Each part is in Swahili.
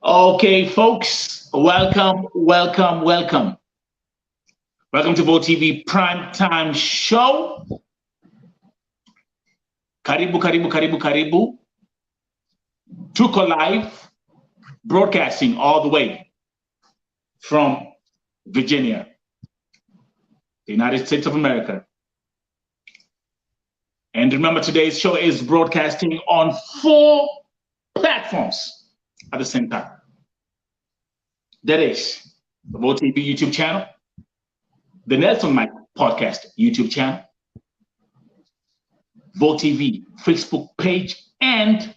Okay, folks, welcome to Vote TV Prime Time Show. Karibu. Tuko live, broadcasting all the way from Virginia, the United States of America. And remember, today's show is broadcasting on 4 platforms at the same time. That is the Vote TV YouTube channel, the Nelson Mike Podcast YouTube channel, Vote TV Facebook page, and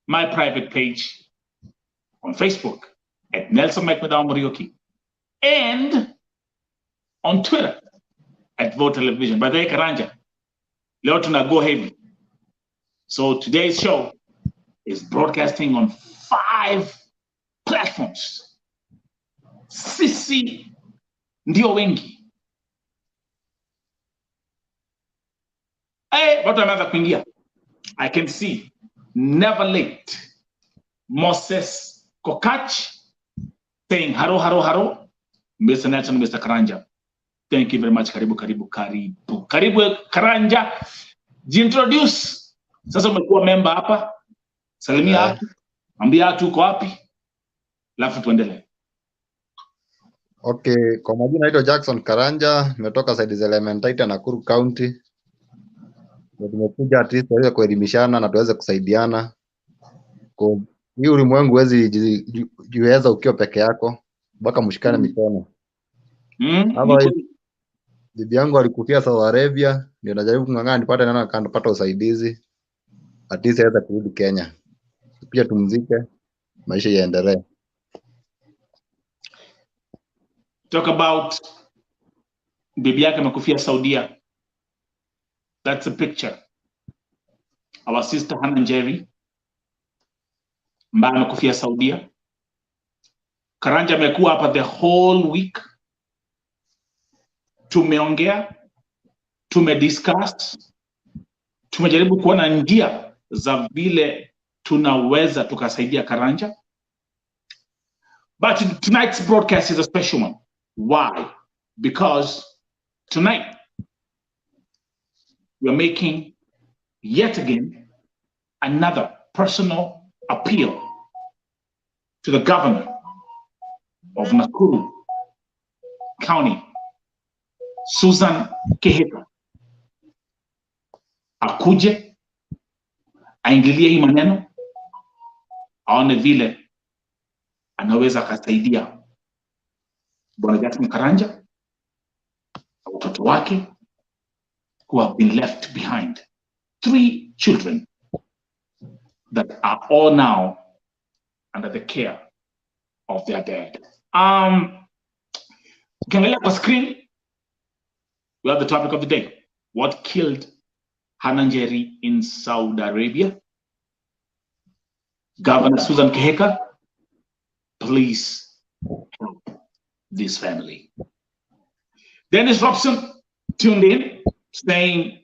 my private page on Facebook at Nelson Mike Madam Morioki, and on Twitter at Vote Television. By the way, Karanja, leo tuna go heavy. So today's show is broadcasting on 5 platforms. Sisi ndio wengi. Watu wameanza kuingia. I can see Never Late, Moses Kokach saying haro, Mr. Nelson, Mr. Karanja. Thank you very much. Karibu Karanja. Jintroduce. Sasa umekuwa member hapa. Salimia watu. Ambia watu uko wapi. Alafu tuendelee. Okay, kwa majina naitwa Jackson Karanja, nimetoka side za Elementaita Nakuru County. Tumekuja at least tuweze kuelimishana na tuweze kusaidiana. Kwa hii ulimwengu huwezi jiweza ukiwa peke yako, mpaka mshikane mikono. Hapa bibi yangu alikufia Saudi Arabia, ndio najaribu kung'ang'ana nipate nani akapata usaidizi. At least aweza kurudi Kenya. Pia tumzike, maisha yaendelee. Talk about bibi yake amekufia Saudia. That's a picture. Our sister Njeri ambaye amekufia Saudia. Karanja amekuwa hapa the whole week. Tumeongea, tumediscuss, tumejaribu kuona njia za vile tunaweza tukasaidia Karanja. But tonight's broadcast is a special one. Why? Because tonight we're making yet again another personal appeal to the governor of Nakuru County, Susan Kihika. Akuje, aingilie hii maneno, aone vile anaweza kasaidia Bwana Jackson Karanja, watoto wake who have been left behind. 3 children that are all now under the care of their dad. Ukiangalia kwa screen, we have the topic of the day. What killed Njeri in Saudi Arabia? Governor Susan Kihika, please help this family. Dennis Robson tuned in, saying,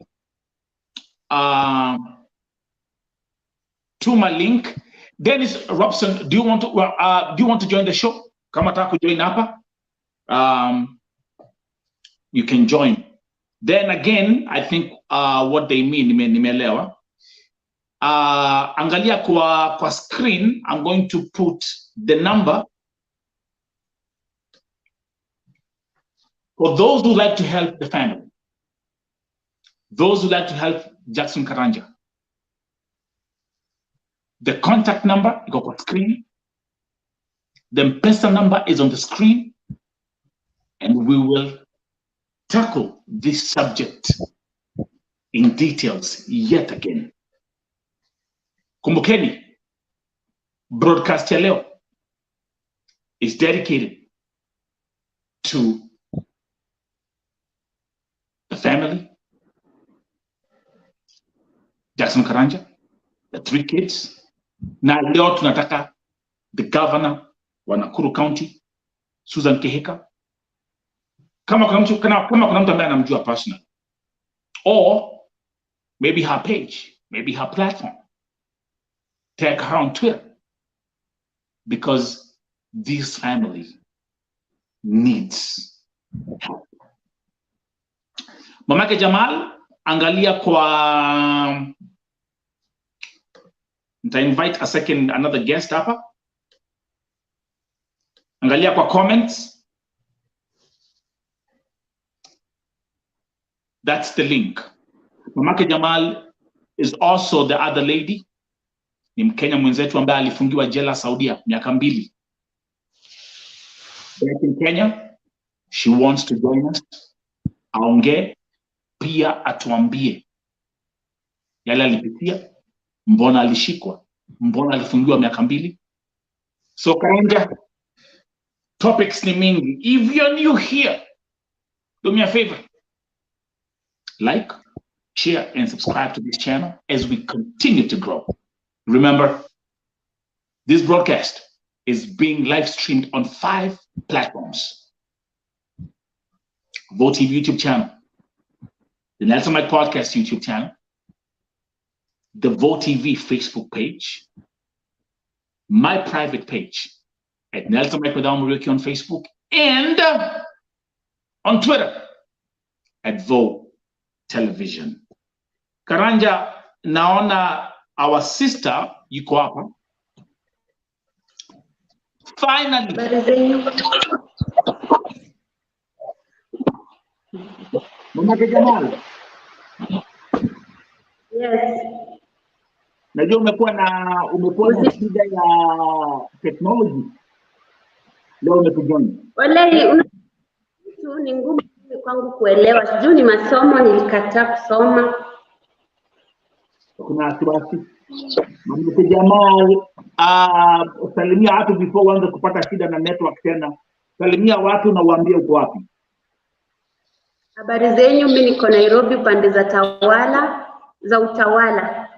to my link. Dennis Robson, do you want to join the show? Kama taka join hapa, you can join. Then again, I think what they mean, nimeelewa. Angalia kwa screen, I'm going to put the number for those who like to help the family, those who like to help Jackson Karanja. The contact number is on the screen. The M-Pesa number is on the screen. And we will tackle this subject in details yet again. Kumbukeni, broadcast ya leo is dedicated to the family, Jackson Karanja, the 3 kids. Na leo tunataka the governor wa Nakuru County, Susan Kihika. Kama kuna mtu ambaye anamjua personally, or maybe her page, maybe her platform, tag her on Twitter, because this family needs help. Mamake Jamal, angalia kwa, nita invite another guest hapa. Angalia kwa comments. That's the link. Mamake Jamal is also the other lady. Ni Mkenya mwenzetu ambaye alifungiwa jela Saudia miaka 2. Back in Kenya, she wants to join us. Aongee pia atuambie yale alipitia, mbona alishikwa, mbona alifungiwa miaka 2. So Karanja, topics ni mingi. If you're new here, do me a favor. Like, share, and subscribe to this channel as we continue to grow. Remember, this broadcast is being live streamed on 5 platforms. VoTV YouTube channel, the Nelson Mike Podcast YouTube channel, the VoTV Facebook page, my private page at Nelson Mike Murioki on Facebook, and on Twitter at Vo Television. Karanja, naona our sister yuko hapa. Finally. Mamake Jamal. Yes. Najua umekuwa na shida ya technology. Leo umetujoin. Wallahi ni ngumu kwangu kuelewa. Sijui ni masomo nilikataa kusoma. Kuna wasiwasi. Mamake Jamal, salimia watu before uanze kupata shida na network tena. Salimia watu na uambie uko wapi. Habari zenyu, mimi niko Nairobi pande za utawala.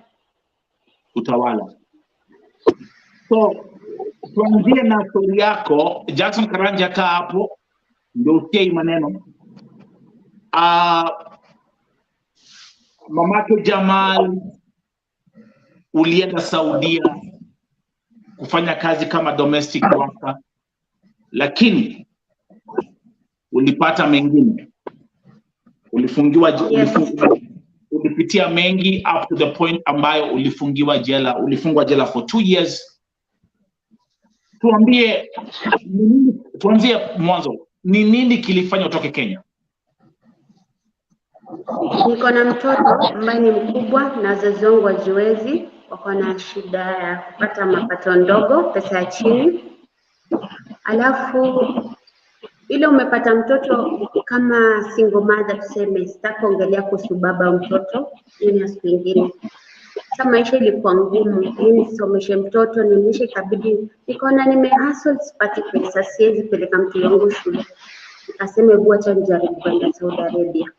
Utawala. So, tuanzie na story yako. Jackson Karanja kaa hapo ndio usikie hii maneno. Mamake Jamal ulienda Saudia kufanya kazi kama domestic worker, lakini ulipata mengine. Ulipitia mengi up to the point ambayo ulifungwa jela for 2 years. Tuanzie mwanzo. Ni nini kilifanya utoke Kenya? Niko na mtoto ambaye ni mkubwa na wazazi wangu wajiwezi, wako na shida ya kupata mapato ndogo, pesa ya chini. Alafu ile umepata mtoto kama single mother, tuseme, sitakuongelea kuhusu baba mtoto, ni siku nyingine. Sasa maisha ilikuwa ngumu, nisomeshe mtoto, nilishe, kabidi nikaona nimehustle, sipati pesa, siwezi peleka mtoto wangu shule. Nikasema hebu acha nijaribu kwenda Saudi Arabia.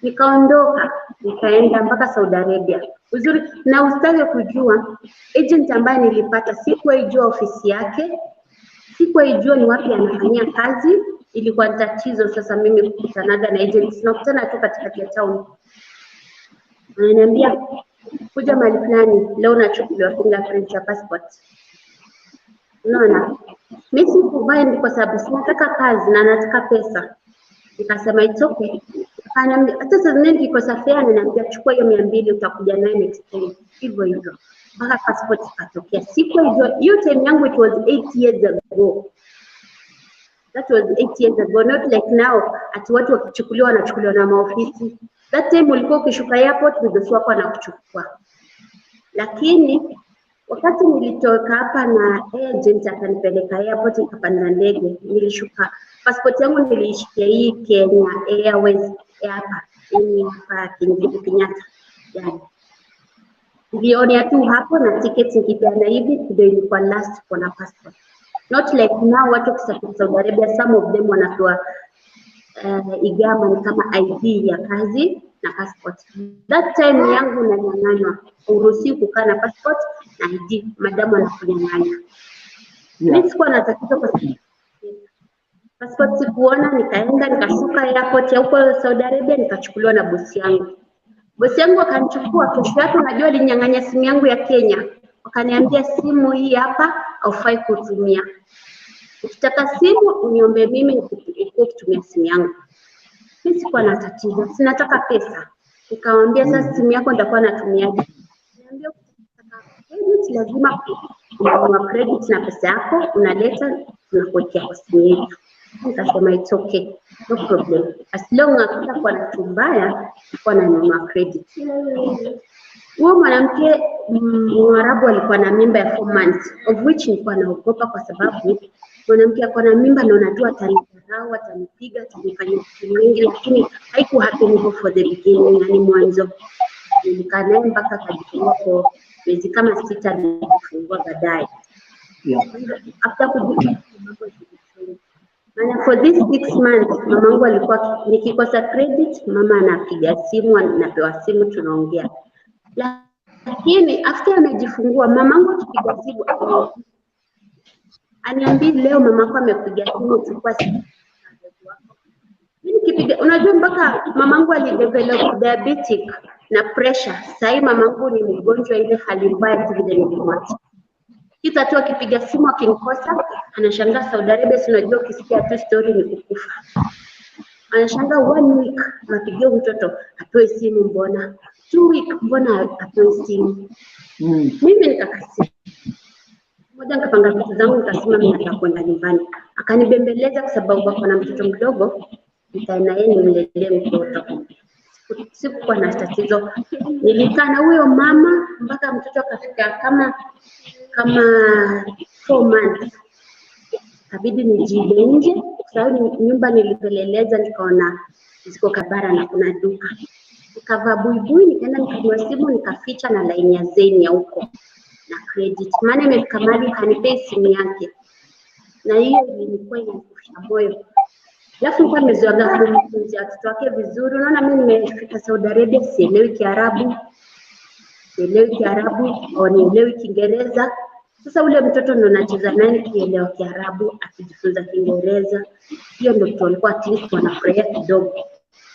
Nikaondoka, nikaenda mpaka Saudi Arabia. Uzuri na ustage kujua, agent ambaye nilipata sikuwaijua ofisi yake, sikuwaijua ni wapi anafanyia kazi. Ilikuwa tatizo sasa mimi kukutanaga na agents, nakutana tu katikati ya town. Ananiambia kuja mahali fulani, leo nachukuliwa fingerprint ya passport. Unaona? Mimi sikubai kwa sababu sinataka kazi na nataka pesa. Nikasema it's okay. Ananiambia hata sasa nini kwa safari, ananiambia chukua hiyo 200 utakuja naye next time. Hivyo. Mpaka passport ikatokea. Sikuwaijua hiyo time yangu, it was 8 years ago. That was 8 years ago, not like now at watu wakichukuliwa wanachukuliwa na maofisi. That time ulikuwa ukishuka airport mdosi wako anakuchukua. Lakini wakati nilitoka hapa na agent akanipeleka airport, nikapanda ndege, nilishuka. Passport yangu niliishikia hii Kenya Airways hapa, ni hapa Kenyatta. Yani niliona tu hapo na tickets nikipeana hivi, ndio ilikuwa last for na passport. Not like now watu kusafiri Saudi Arabia, some of them wanatoa igama ni kama ID ya kazi na passport. That time yangu nanyang'anywa, uruhusiwi kukaa na passport na ID, madamu anakunyang'anya. Mimi sikuwa nataka passport, sikuona. Nikaenda nikashuka airport ya huko Saudi Arabia, nikachukuliwa na bosi yangu. Bosi yangu akanichukua, kesho yake unajua alinyang'anya simu yangu ya Kenya. Akaniambia simu hii hapa haufai kutumia. Ukitaka simu uniombe mimi nikutumia simu yangu. Mimi sikuwa na tatizo, sinataka pesa. Nikamwambia sasa simu yako nitakuwa natumiaje? Niambia credit lazima ununua credit na pesa yako unaleta tunakuwekea kwa simu yetu. Nikasema it's okay, no problem. As long as utakuwa na tumbaya kwa nanunua credit. Huyo mwanamke Mwarabu alikuwa na mimba ya 4 months, of which nilikuwa naogopa kwa sababu mwanamke ako na mimba na unajua atanidharau, atanipiga, atanifanya vitu vingi, lakini haiku happen hivyo for the beginning, yani mwanzo. Nilikaa naye mpaka akajifungua kwa miezi kama 6 alijifungua baadaye. After kujifungua maana for this 6 months mamangu alikuwa nikikosa credit mama anapiga simu, anapewa simu tunaongea. Lakini after amejifungua mamangu akipiga simu aniambia leo mamako amepiga simu chukua simu. Mimi nikipiga unajua mpaka mamangu alidevelop diabetic na pressure. Sasa mamangu ni mgonjwa ile hali mbaya vile nilimwacha. Kita tu akipiga simu akinikosa anashangaa Saudi Arabia, unajua ukisikia tu story ni kukufa. Anashangaa 1 week anapigia mtoto atoe simu, mbona 2 week mbona atoe simu. Mimi nikakasirika. Moja nikapanga vitu zangu nikasema mimi nataka kwenda nyumbani. Akanibembeleza kwa sababu ako na mtoto mdogo, nitaenda yeye nimlelee mtoto. Sikuwa na tatizo. Nilikaa na huyo mama mpaka mtoto akafika kama 4 months. Kabidi nijibe nje kwa sababu nyumba nilipeleleza nikaona ziko kabara na kuna duka. Nikavaa buibui nikaenda nikanunua simu nikaficha na line ya Zeni huko na credit. Maana imefika mahali kanipea simu yake. Na hiyo ilikuwa inanifusha moyo. Alafu nilikuwa nimezoea kumfunza watoto wake vizuri. Unaona mimi nimefika Saudi Arabia sielewi Kiarabu. Au nielewi Kiingereza. Sasa ule mtoto ndo nacheza naye kielewa Kiarabu akijifunza Kiingereza. Hiyo ndio tulikuwa at least wanafurahia kidogo.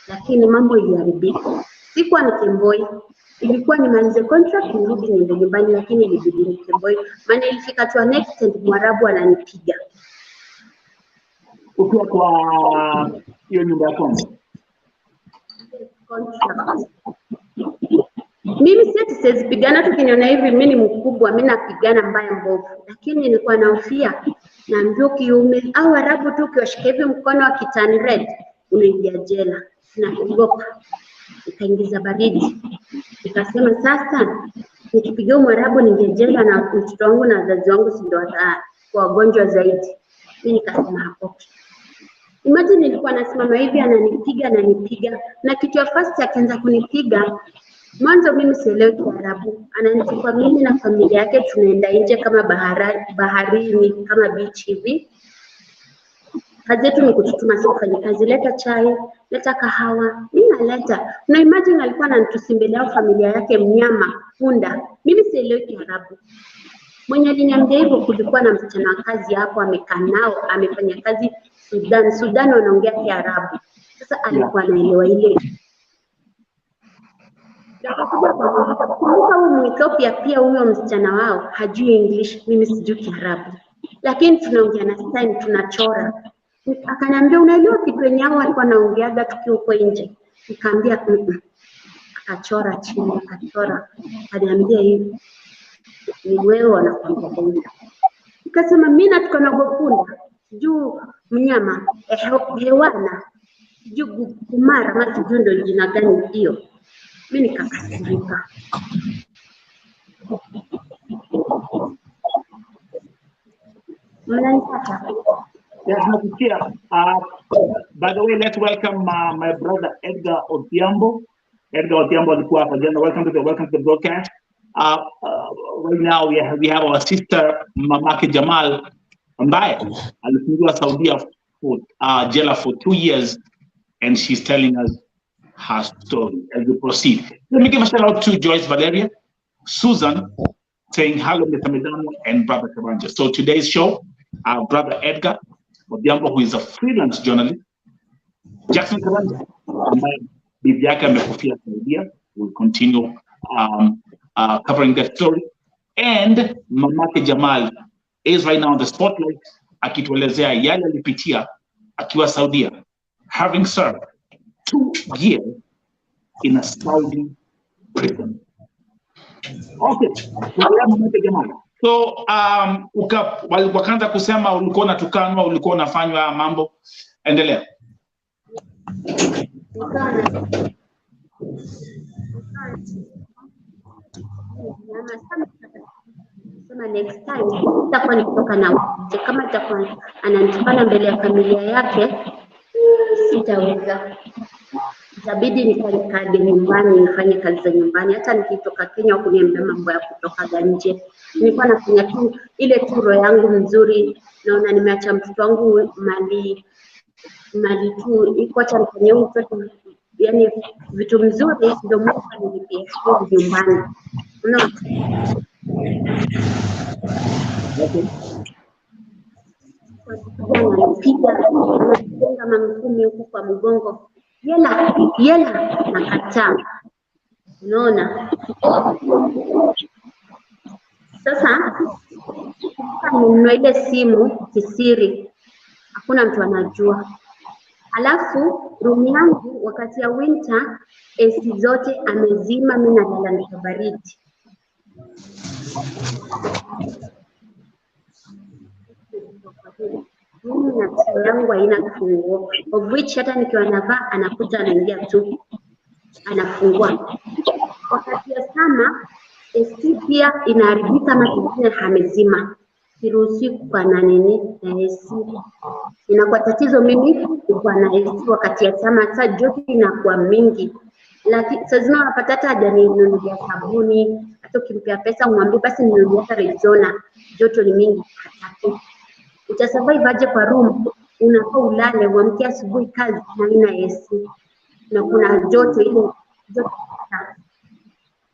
Lakini mambo iliharibika. Sikuwa ni kemboi. Ilikuwa nimalize contract nirudi niende nyumbani, lakini ilibidi ni kemboi. Maana ilifika tu next and Mwarabu ananipiga. Ukiwa kwa hiyo nyumba ya kwanza. Mimi siwezi pigana tu kiniona hivi mimi ni mkubwa, mimi napigana mbaya mbovu. Lakini nilikuwa nahofia na ndio kiume au Arabu tu ukiwashika hivi mkono wa kitani red unaingia jela. Sinaogopa. Nikaingiza baridi. Nikasema sasa nikipiga Mwarabu ninge jela na mtoto wangu na wazazi wangu si ndio watakuwa wagonjwa zaidi. Mimi nikasema hapo. Imagine nilikuwa nasimama hivi ananipiga na kitu ya first akaanza kunipiga. Mwanzo mimi sielewi Kiarabu. Ananichukua mimi na familia yake tunaenda nje kama baharini kama beach hivi. Kazi yetu ni kututuma sisi kufanya kazi, leta chai, leta kahawa. Mimi naleta. Na imagine alikuwa ananitusimbelea familia yake mnyama, punda. Mimi sielewi Kiarabu. Mwenye aliniambia hivyo kulikuwa na msichana wa kazi hapo amekaa nao, amefanya kazi Sudan wanaongea Kiarabu. Sasa alikuwa anaelewa ile. Kumbuka huyu Ethiopia pia huyo msichana wao hajui English, mimi sijui Kiarabu. Lakini tunaongea na sign tunachora. Akaniambia unaelewa kitu yenye hao walikuwa naongeaga tukiwa huko nje. Nikamwambia akachora chini akachora. Aliambia hivi ni wewe wanakwambia hivi. Nikasema mimi natuka na gopunda juu mnyama hewana juu kumara matu juu ndio jina gani hiyo. Mimi nikakasirika. Yes, by the way, let's welcome my brother Edgar Odhiambo. Edgar Odhiambo alikuwa hapa jana. Welcome to the broadcast. Right now we have our sister Mamake Jamal ambaye alifungiwa Saudi for jela for 2 years, and she's telling us her story as we proceed. Let me give a shout out to Joyce Valeria, Susan, saying hello, Mr. Medamo and Brother Karanja. So today's show, our brother Edgar Odhiambo, who is a freelance journalist, Jackson Karanja, ambaye bibi yake amekufia Saudia, will continue covering that story. and mamake Jamal is right now on the spotlight akituelezea yale alipitia akiwa Saudia, having served 2 years in a Saudi prison. Okay, mamake Jamal. So wakaanza kusema ulikuwa unatukanwa, ulikuwa unafanywa mambo. Endelea. Sema next time nitakuwa nitoka na kama nitakuwa ananitukana mbele ya familia yake sitaweza. Itabidi nifanye kazi nyumbani, nifanye kazi za nyumbani. Hata nikitoka Kenya kuniambia mambo ya kutoka nje, nilikuwa nafanya tu ile turo yangu nzuri. Naona nimeacha mtoto wangu mali tu iko acha nifanye mtoto, yani vitu mzuri ndio Mungu ananipea nyumbani. Unaona? Piga mangumi huku kwa mgongo. Yela nakataa. Unaona? Sasa ninunua ile simu kisiri. Hakuna mtu anajua. Alafu room yangu wakati ya winter AC zote amezima, mimi nalala na baridi. Mimi na simu yangu haina funguo, of which hata nikiwa navaa anakuja anaingia tu anafungua. Wakati ya sama AC pia inaharibika, kingine hamezima, siruhusi kwa nini na AC. Inakuwa tatizo mimi kwa na AC wakati ya sama, hata joto inakuwa mingi. Lakini sasa unapata hata hajaninunulia sabuni, hata ukimpea pesa mwambie basi ninunulie Rexona, joto ni mingi hataki. Utasurvive aje kwa room? Unafaa ulale uamke asubuhi kazi na ina AC na kuna joto ile joto.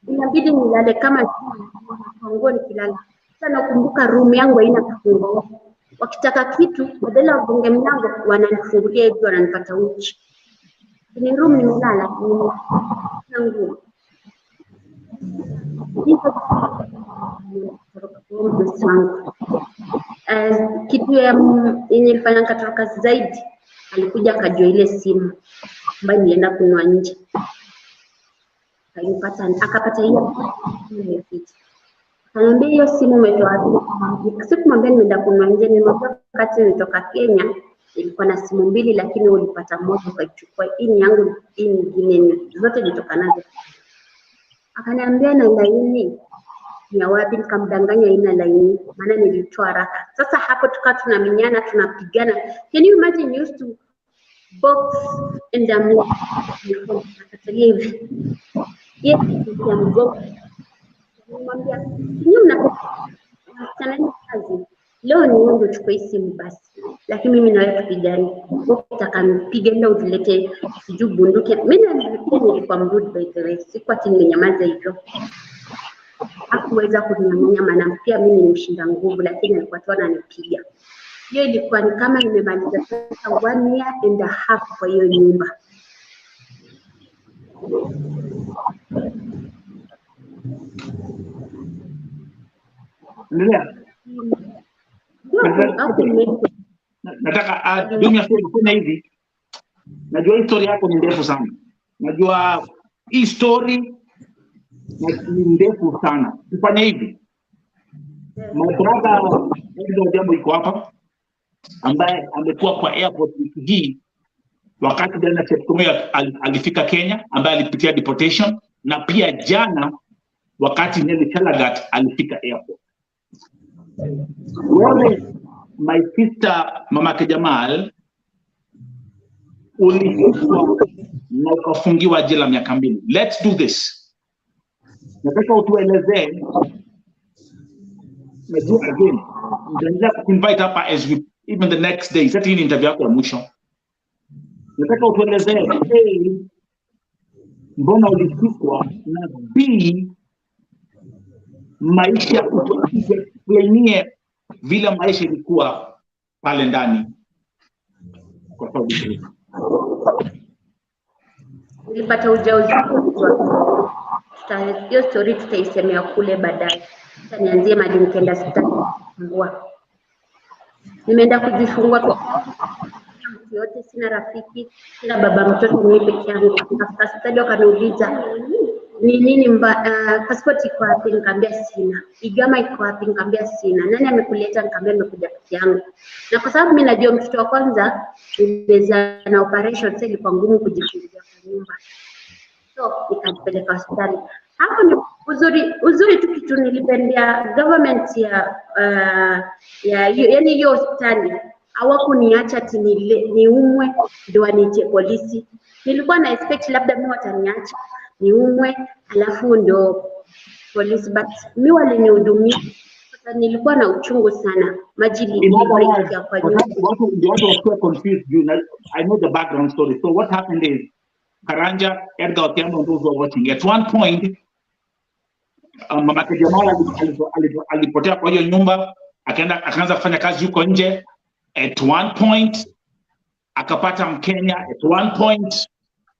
Inabidi nilale kama funguo nikilala. Sasa nakumbuka room yangu haina funguo. Wakitaka kitu badala wagonge mlango wananifungulia hivyo, wananipata uchi. Ni room nimelala nangu. Kitu yenye nilifanya nikatoroka zaidi, alikuja akajua ile simu ambayo nilienda kununua nje. Akapata hiyo nimefiti. Ananiambia hiyo simu umetoa wapi? Sikumwambia nimeenda kununua nje, nilimwambia wakati nilitoka Kenya ilikuwa na simu 2 lakini ulipata moja ukachukua. Hii yangu, hii nyingine zote nilitoka nazo. Akaniambia na laini ya wapi? Nikamdanganya ina laini, maana nilitoa haraka. Sasa hapo tukawa tunaminyana, tunapigana. Can you imagine used to box and hivi. Yes, ya mgogo. Nimwambia, "Ni mnapenda kazi. Leo ni wewe uchukue simu basi. Lakini mimi na wewe tupigane. Ukitaka nipige leo ulete siju bunduki." Mimi nilikuwa mrudi by the way. Sikuwa nimenyamaza hivyo. Hakuweza kuninyang'anya, maana pia mimi nimshinda nguvu, lakini alikuwa tu ananipiga. Hiyo ilikuwa ni kama nimemaliza sasa 1 year and a half kwa hiyo nyumba. Endelea. Nataka dunia kuna hivi. Najua historia yako ni ndefu sana. Najua hii story ni ndefu sana. Tufanye hivi. Mbrada ndio jambo iko hapa, ambaye amekuwa kwa airport hii wakati jana Septemba alifika Kenya, ambaye alipitia deportation, na pia jana wakati Njeri Chalagat alifika airport. Wewe my sister mamake Jamal ulifungwa na ukafungiwa jela miaka 2. Let's do this. Nataka utuelezee. Najua again nitaanza kuinvite hapa as we even the next day. Sasa hii ni interview yako ya mwisho. Nataka utuelezee mbona ulifungwa, na B maisha kutuexplainie vile maisha ilikuwa pale ndani. Kwa sababu nilipata ujauzito hiyo story tutaisemea kule baadaye. Sasa nianzie mali nikaenda hospitali kujifungua. Nimeenda kujifungua kwa mtu yote, sina rafiki, sina baba mtoto, mimi peke yangu. Nikafika hospitali wakaniuliza ni nini passport iko wapi? Nikamwambia sina. Igama iko wapi? Nikamwambia sina. Nani amekuleta? Nikamwambia nimekuja peke yangu. Na kwa sababu mimi najua mtoto wa kwanza niliweza na operation, sasa ilikuwa ngumu kujifungia kwa nyumba. So nikampeleka hospitali. Hapo ni uzuri tu kitu nilipendea government yani hiyo hospitali hawakuniacha ati niumwe ndio wanitie polisi. Nilikuwa na expect labda mimi wataniacha niumwe alafu ndio polisi, but mimi walinihudumia. Sasa nilikuwa na uchungu sana. Maji ilikuwa kwa nyumba. What was so confused you know, I know the background story. So what happened is Karanja, Edgar Otieno, and those who are watching, at one point mama Jamal alipotea kwa hiyo nyumba, akaanza kufanya kazi huko nje. At one point akapata Mkenya, at one point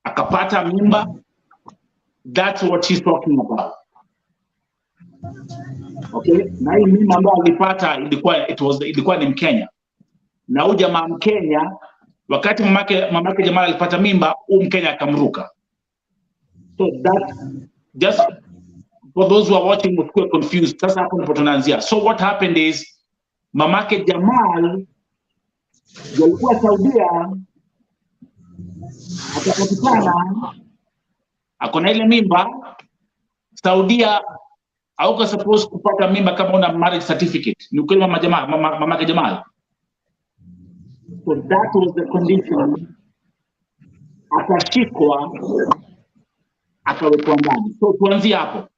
akapata mimba. That's what she's talking about. Okay, na hii mimba ambayo alipata ilikuwa ni Mkenya. Na huyu jamaa Mkenya, wakati mamake Jamal alipata mimba, Mkenya akamruka. So that just for those who are watching who are confused, sasa hapo ndipo tunaanzia. So what happened is mamake Jamal alikuwa Saudia, akapatikana akona ile mimba. Saudia hauko supposed kupata mimba kama una marriage certificate. Ni ukweli mamake Jamal. So that was the condition. Akashikwa akawekwa ndani. So tuanzie hapo.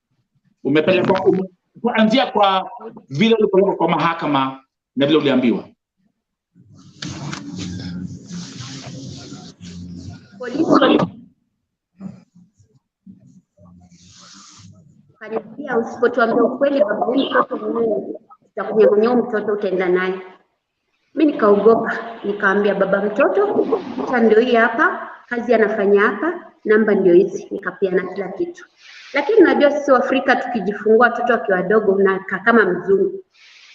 Tuanzia kwa vile ulipelekwa kwa mahakama na vile uliambiwa. Polisi kanipia usipotuambia ukweli baba mtoto mwenyewe utakunyang'anya mtoto utaenda naye. Mimi nikaogopa, nikaambia baba mtoto acha ndio hii hapa, kazi anafanya hapa, namba ndio hizi, nikapiana kila kitu. Lakini unajua sisi Afrika tukijifungua watoto wakiwa wadogo unakaa kama mzungu.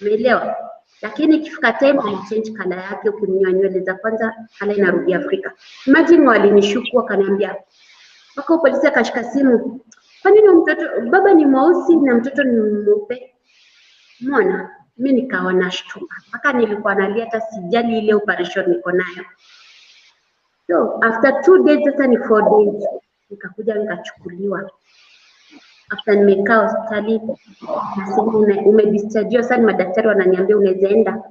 Umeelewa? Lakini ikifika time ana change kala yake, ukinyoa nywele za kwanza kala inarudi Afrika. Imagine walinishuku wakaniambia, wako polisi akashika simu. Kwa nini mtoto baba ni mweusi na mtoto ni mweupe? Umeona? Mimi nikawa nashtuka. Mpaka nilikuwa nalia hata sijali ile operation niko nayo. So after 2 days, sasa ni 4 days, nikakuja nikachukuliwa. After nimekaa hospitali nasema umedischarge. Sasa madaktari wananiambia unaweza enda.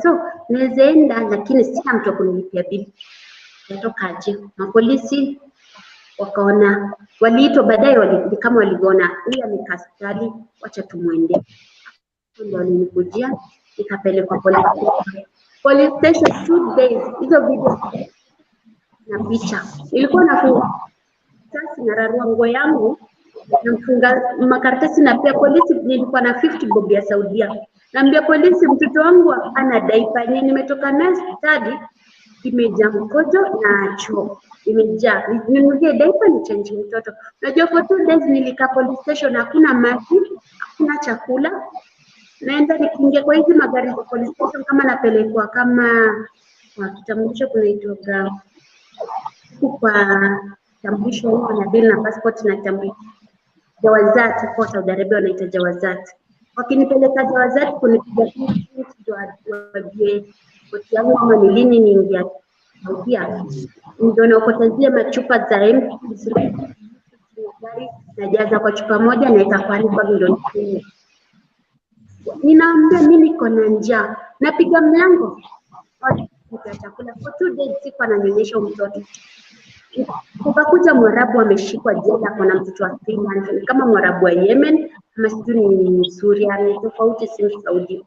So naweza enda lakini sina mtu kunilipia bili. Natoka aje? Mapolisi wakaona, waliitwa baadaye, kama waliona huyu amekaa hospitali, wacha tumuende. Ndio walinikujia, nikapelekwa police station 2 days. Hizo video na picha ilikuwa nafunga sasa, nararua nguo yangu nafunga makaratasi na pia polisi. Nilikuwa na 50 bob ya Saudia. Naambia polisi mtoto wangu ana diaper yenye nimetoka nayo hospitali imejaa mkojo na choo imejaa, ninunulie diaper ni change mtoto. Unajua for 2 days nilikaa police station, hakuna maji, hakuna chakula. Naenda nikiingia kwa hizi magari za police station kama napelekwa kama kwa kitambulisho kunaitwa kwa kitambulisho huo na bill na passport na kitambulisho. Jawazati kwa Saudi Arabia wanaita jawazati. Wakinipeleka jawazati kunipiga kitu wajue koti yangu kama ni lini niingia Saudia. Ndio naokotazia machupa za empty najaza kwa chupa moja na itakuwa kwa milioni. Ninaambia mimi niko na njaa, napiga mlango kwa chakula for 2 days, sikuwa nanyonyesha mtoto. Kukakuja Mwarabu ameshikwa jela, kuna mtoto wa 3 months kama Mwarabu wa Yemen ama sijui ni Suria, ni tofauti, si Saudi.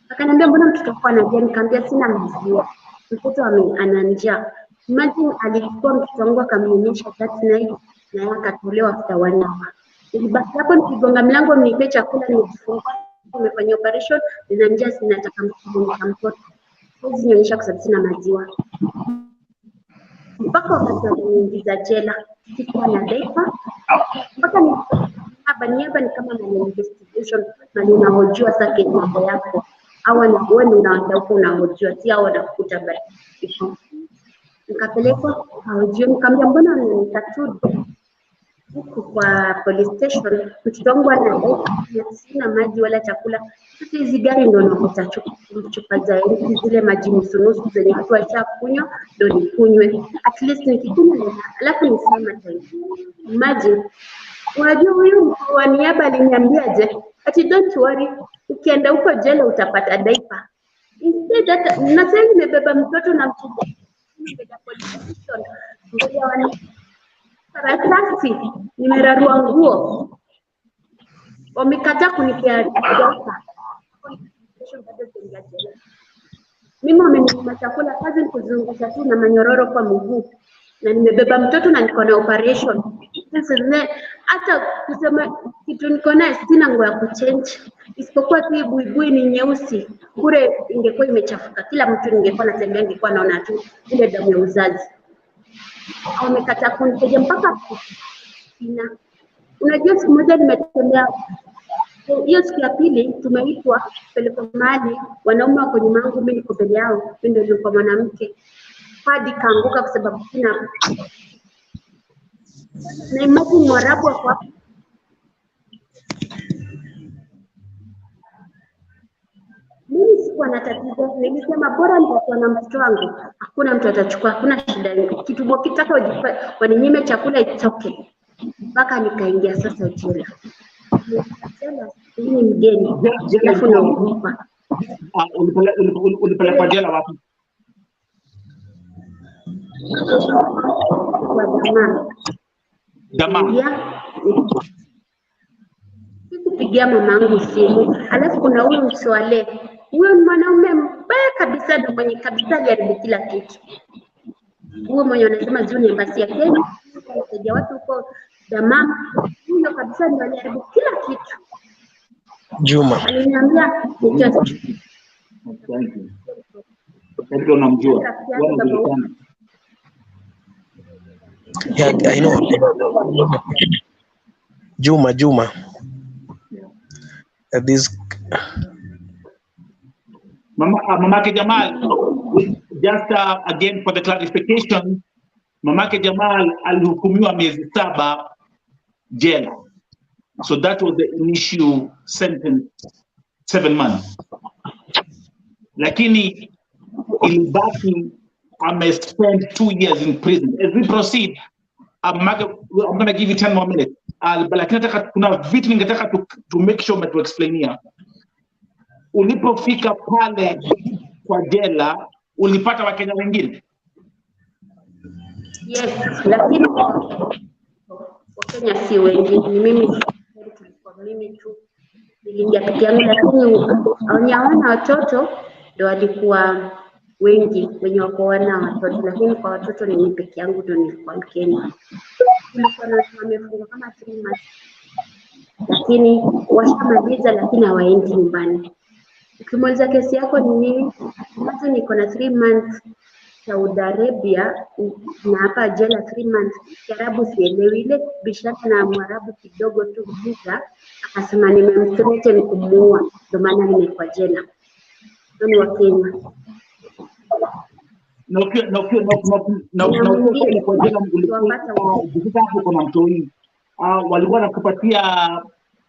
Akaniambia mbona mtoto wako analia? Nikamwambia sina maziwa, mtoto ana njaa. Imagine alikuwa mtoto wangu akamnyonyesha that night na akatolewa after 1 hour. Nilibaki hapo nikigonga mlango nipe chakula, nijifungua, nimefanya operation, nina njaa, sinataka mtoto. Siwezi nyonyesha kwa sababu sina maziwa. mpaka wakati waniingiza jela sikuwa na daipa, mpaka niaba ni kama na investigation na ninahojiwa sasa kile mambo yako au ni wewe unaanza huko unahojiwa, si hao wanakukuta bali. Nikapelekwa hojiwa, nikamwambia mbona unanitatudu huko kwa police station, mtoto wangu ana sina maji wala chakula. Sasa hizi gari ndio nakuta chupa za zile maji nusu zenye watu washakunywa ndio nikunywe, at least nikikunywa alafu nisema tena. Imagine, unajua huyu wa niaba aliniambiaje? Ati don't worry, ukienda huko jela utapata diaper. Instead that nasema nimebeba mtoto na mtoto nimebeba police station ndio wani karatasi nimerarua nguo, wamekataa kunipea diaper. Mimi wamenima chakula, kazi kuzungusha tu na manyororo kwa mguu, na nimebeba mtoto na niko na operation. Hata kusema kitu niko na sina nguo ya kuchange, isipokuwa tu buibui ni nyeusi, bure ingekuwa imechafuka, kila mtu ningekuwa natembea ningekuwa naona tu ile damu ya uzazi. Wamekataa kunipea mpaka sina. Unajua siku moja nimetembea, hiyo siku ya pili tumeitwa peleka mahali, wanaume wako nyuma yangu, mimi niko mbele yao, mimi ndio nilikuwa mwanamke. Hadi kaanguka kwa sababu sina. Na imagine Mwarabu wako hapo. Mimi sikuwa na tatizo, nilisema bora nitakuwa na mtoto wangu, hakuna mtu atachukua, hakuna shida. Kitu ukitaka waninyime chakula itoke. Mpaka nikaingia sasa jela. Mimi mgeni, alafu naogopa. Ulipelekwa jela wapi? Kwa jamaa. Sikupigia mamangu simu, alafu kuna huyu mswale. Huyo mwanaume mbaya kabisa, ndio mwenye kabisa aliharibu kila kitu. Huyo mwenye anasema juu ni embassy ya Kenya, anasaidia watu huko jamaa. Huyo kabisa ndio aliharibu kila kitu. Juma. Aliniambia nikiwa ndio namjua. Yeah, I know. Juma. This Mamake Jamal, just again for the clarification, Mamake Jamal alihukumiwa miezi 7 jela. So that was the initial sentence, 7 months. Lakini ilibaki spent 2 years in prison. As we proceed, I'm going to give you 10 more minutes. Lakini kuna vitu ningetaka to make sure to explain here. Ulipofika pale kwa jela, ulipata Wakenya wengine? Yes, lakini Wakenya si wengi, ni mimi tu niliingia peke yangu, lakini hawana watoto ndio walikuwa wengi wenye wako wana watoto, lakini kwa watoto ni mimi peke yangu ndio nilikuwa Mkenya. Kulikuwa na wamefunga kama 3 months, lakini washamaliza, lakini hawaendi nyumbani. Ukimaliza kesi yako ni nini? Hata niko na 3 months Saudi Arabia, na hapa jela 3 months. Kiarabu sielewi, ile bishana na Mwarabu kidogo tu visa, akasema nimemthreaten kumuua, ndio maana nimekuwa jela. Ni wa Kenya. Kuna mtoi walikuwa nakupatia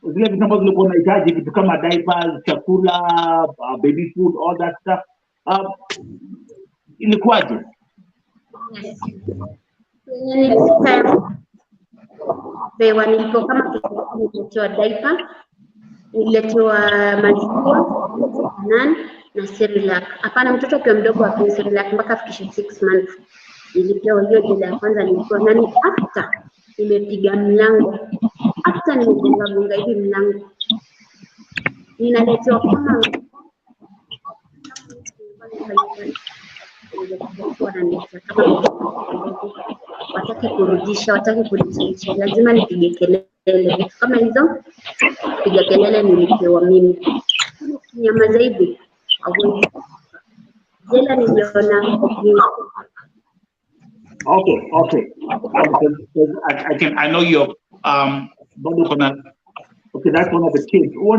zile vitu ambazo ulikuwa unahitaji, vitu kama diapers, chakula, baby food, all that stuff. Ilikuwaje? Bewa nilipo kama nililetewa diaper, nililetewa maziwa, na Cerelac. Hapana, mtoto kwa mdogo wa Cerelac mpaka afikishe 6 months. Nilipewa hiyo jela ya kwanza, nilikuwa nani after nimepiga mlango. After nimegonga hivi mlango, ninaletewa kama wataki kurudisha, wataki kulichinja, lazima nipige kelele. Kama hizo piga kelele nilipewa mimi. Nyamaza hivi jela niliona Okay. I know you're bado kuna. Okay, that's one of the kids. Huo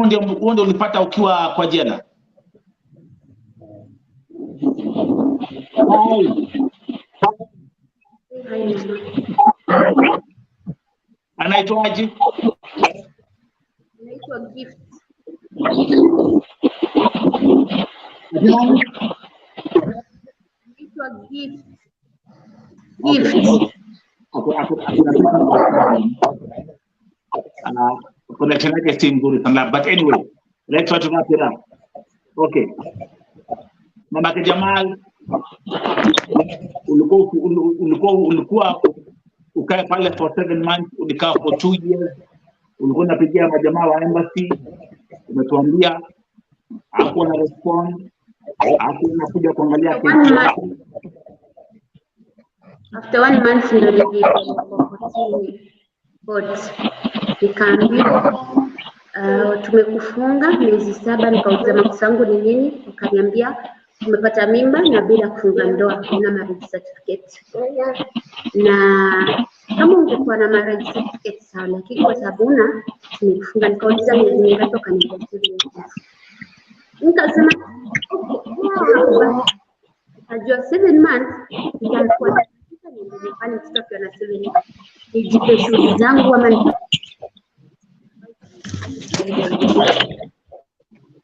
ndio ulipata ukiwa kwa jela. Anaitwaje? Anaitwa Gift. Anaitwa Gift. Gift. Connection yake si nzuri sana, but anyway, let's try to wrap it up. Okay. Mama Jamal, ulikuwa ukae pale for 7 months, ulikaa for 2 years, ulikuwa unapigia majamaa wa embassy, umetuambia hakuwa na respond, hakuwa anakuja kuangalia kesi. After 1 month ndio nilipelekwa court. Nikaambiwa tumekufunga miezi 7. Nikauliza makosa yangu ni nini, wakaniambia umepata mimba na bila kufunga ndoa, na marriage certificate. Na kama ungekuwa na marriage certificate sawa, lakini kwa sababu una tumekufunga. Nikauliza miezi mingapi, wakaniambia 7 months. Nikasema najua 7 months nitakuwa nifanye kitu kwa na 7 months. Nijipe shughuli zangu ama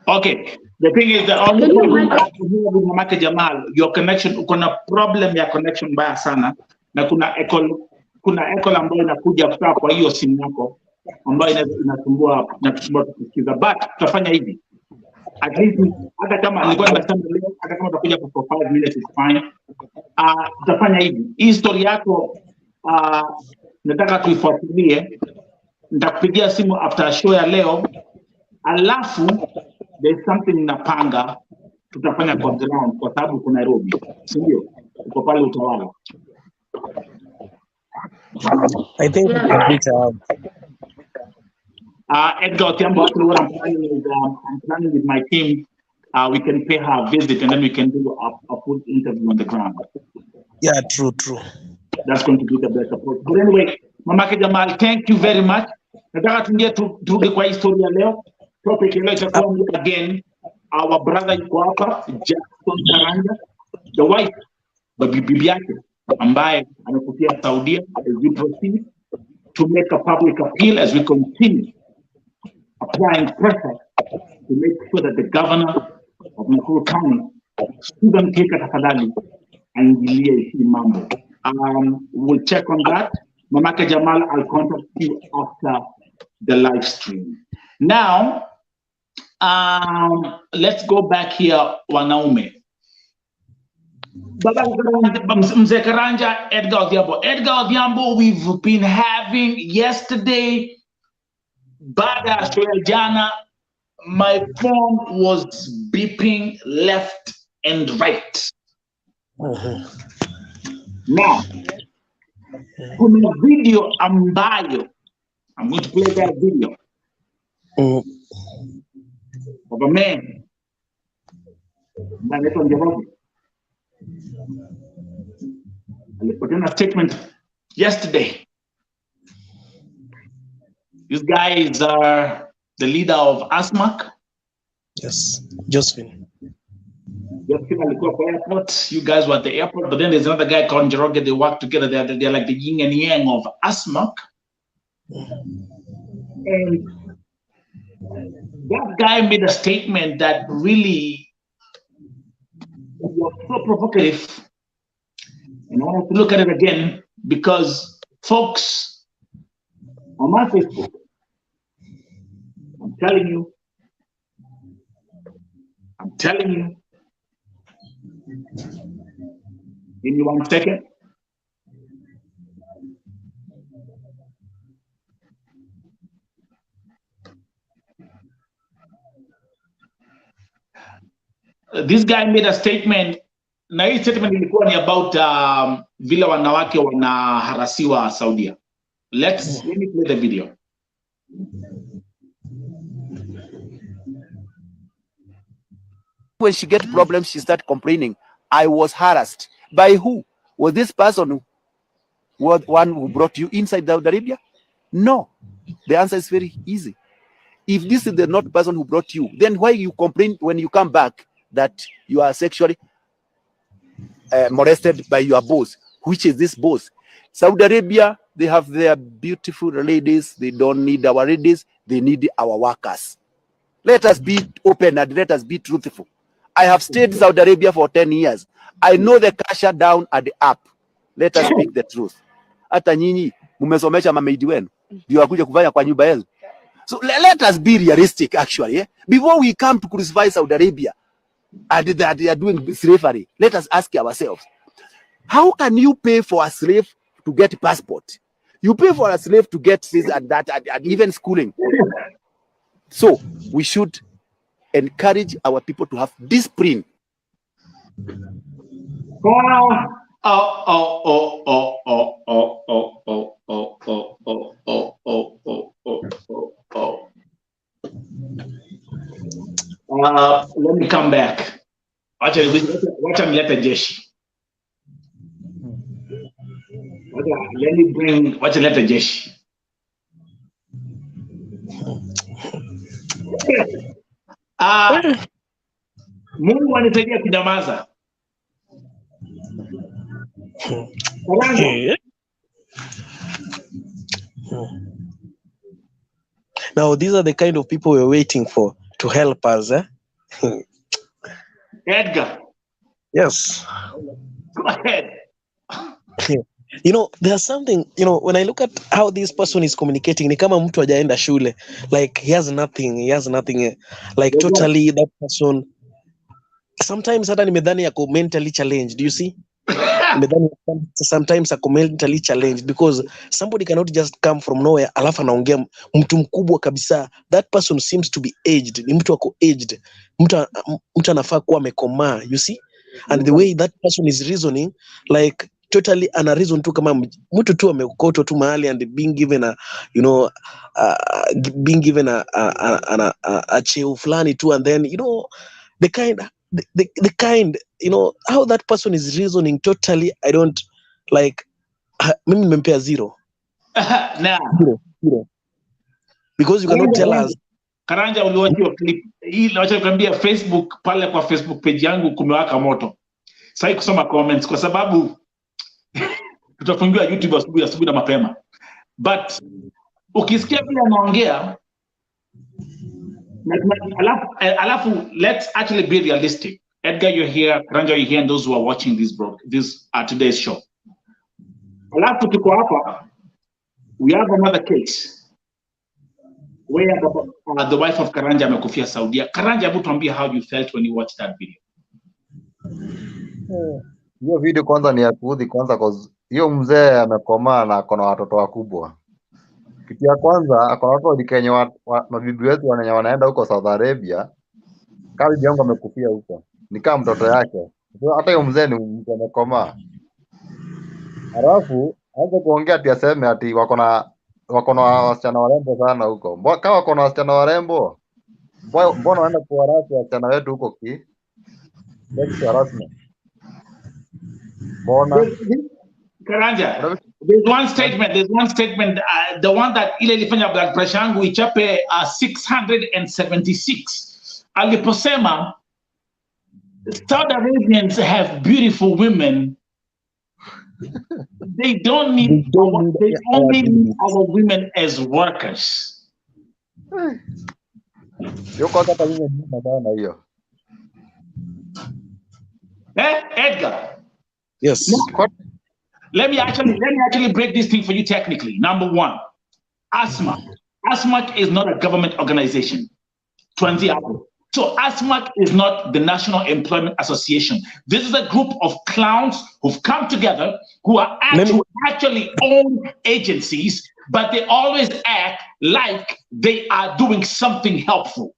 Okay, the thing is the only problem with Mama Jamal, your connection, uko na problem ya connection mbaya sana, na kuna echo ambayo inakuja kutoka kwa hiyo simu yako ambayo inasumbua kusikiza, but tutafanya hivi. At least hata kama nilikuwa nimesema leo, hata kama utakuja for 5 minutes is fine. Tutafanya hivi. Hii story yako nataka tuifuatilie. Nitakupigia simu after show ya leo. Alafu there's something napanga tutafanya kwa ground kwa sababu kuna Nairobi. Si ndio? Uko pale utawala. I think Edgar Otiambo, actually what I'm planning is I'm planning with my team. We can pay her a visit and then we can do a full interview on the ground. Yeah, true. That's going to be the best approach. But anyway, Mama Jamal, thank you very much. Nataka tuingie turudi kwa historia leo. Topic leo itakuwa again our brother yuko hapa, Jackson Karanja, the wife, bibi yake ambaye amekutia Saudia, as we proceed to make a public appeal, as we continue applying pressure to make sure that the governor of Nakuru County, Susan Kihika tafadhali, aingilie hii mambo. We'll check on that. Mamake Jamal, I'll contact you after the live stream. Now, let's go back here, wanaume. Mzee Karanja, Edgar Odhiambo. Edgar Odhiambo, we've been having yesterday, baada ya jana, my phone was beeping left and right. Now, kuna video ambayo, I'm going to play that video of a man anaitwa Njeri. Alipotea a statement yesterday. These guys are the leader of ASMAC. Yes, Josephine. Alikuwa kwa airport. You guys were at the airport, but then there's another guy called Njeri. They work together. They're like the yin and yang of ASMAC. And that guy made a statement that really was so provocative. And I want to look at it again because folks on my Facebook, I'm telling you, give me 1 second. This guy made a statement. Na hii statement ilikuwa ni about vile wanawake wanaharasiwa Saudia. Let me play the video. When she gets problems, she starts complaining. I was harassed. By who? Was this person one who brought you inside Saudi Arabia? No. The answer is very easy. If this is the not person who brought you, then why you complain when you come back that you are sexually molested by your boss? Which is this boss? Saudi Arabia, they have their beautiful ladies. They don't need our ladies. They need our workers. Let us be open and let us be truthful. I have stayed in Saudi Arabia for 10 years. I know the cashier down at the up. Let us speak the truth. Hata nyinyi mumesomesha mamaidi wenu ndio wakuje kufanya kwa nyumba yenu. So let us be realistic actually. Before we come to crucify Saudi Arabia and that they are doing slavery, let us ask ourselves, how can you pay for a slave to get a passport? You pay for a slave to get this and that and even schooling. So we should encourage our people to have discipline. Let me come back. Watch him let the jeshi. Let me bring watch let the jeshi. Mungu anisaidie kunyamaza. Now, these are the kind of people we're waiting for to help us. Edgar. Yes. Go ahead. You know, there's something, you know, when I look at how this person is communicating, ni kama mtu hajaenda shule. Like, he has nothing. Like, totally, that person. Sometimes, hata nimedhani yako mentally challenged. Do you see? Sometimes ako mentally challenged because somebody cannot just come from nowhere alafu anaongea mtu mkubwa kabisa. That person seems to be aged. Ni mtu ako aged. Mtu anafaa kuwa amekomaa, you see? And the way that person is reasoning, like totally ana reason tu kama mtu tu ameokotwa tu mahali and being given a, you know, being given a cheo fulani tu, and then, you know, the kind, you know, how that person is reasoning totally, I don't like. Mimi nimempea zero. Now, zero. Because you cannot tell us. Karanja, uliwacha hiyo clip. Hii nawacha kuambia Facebook, pale kwa Facebook page yangu kumewaka moto. Sasa kusoma comments kwa sababu tutafungiwa YouTube asubuhi na mapema. But ukisikia vile anaongea, alafu let's actually be realistic. Edgar, you're here. Karanja, you're here, and those who are watching this today's show. Alafu tuko hapa, we have another case where the wife of Karanja amekufia Saudia. Karanja, hebu tuambie how you felt when you watched that video. Hiyo video kwanza ni ya kuudhi kwanza, cause hiyo mzee amekomaa na akona watoto wakubwa. Kitu ya kwanza akona watoto Kenya, mabibi wetu wanaenda huko Saudi Arabia. Kali yangu amekufia huko. Ni kama mtoto yake. Hata hiyo mzee ni mtu amekomaa. Alafu hapo kuongea ati aseme ati wako na wasichana warembo sana huko. Kama wako na wasichana warembo, mbona waenda kuwarasi wasichana wetu huko ki? Sexual harassment. Mbona? Karanja, there's one statement, the one that ile ilifanya blood pressure yangu ichape 676. Aliposema Saudi Arabians have beautiful women. They only need our women as workers. Edgar. Yes. Now, let me actually break this thing for you technically. Number one, ASMAC. ASMAC is not a government organization. So ASMAC is not the National Employment Association. This is a group of clowns who've come together who are actually own agencies, but they always act like they are doing something helpful.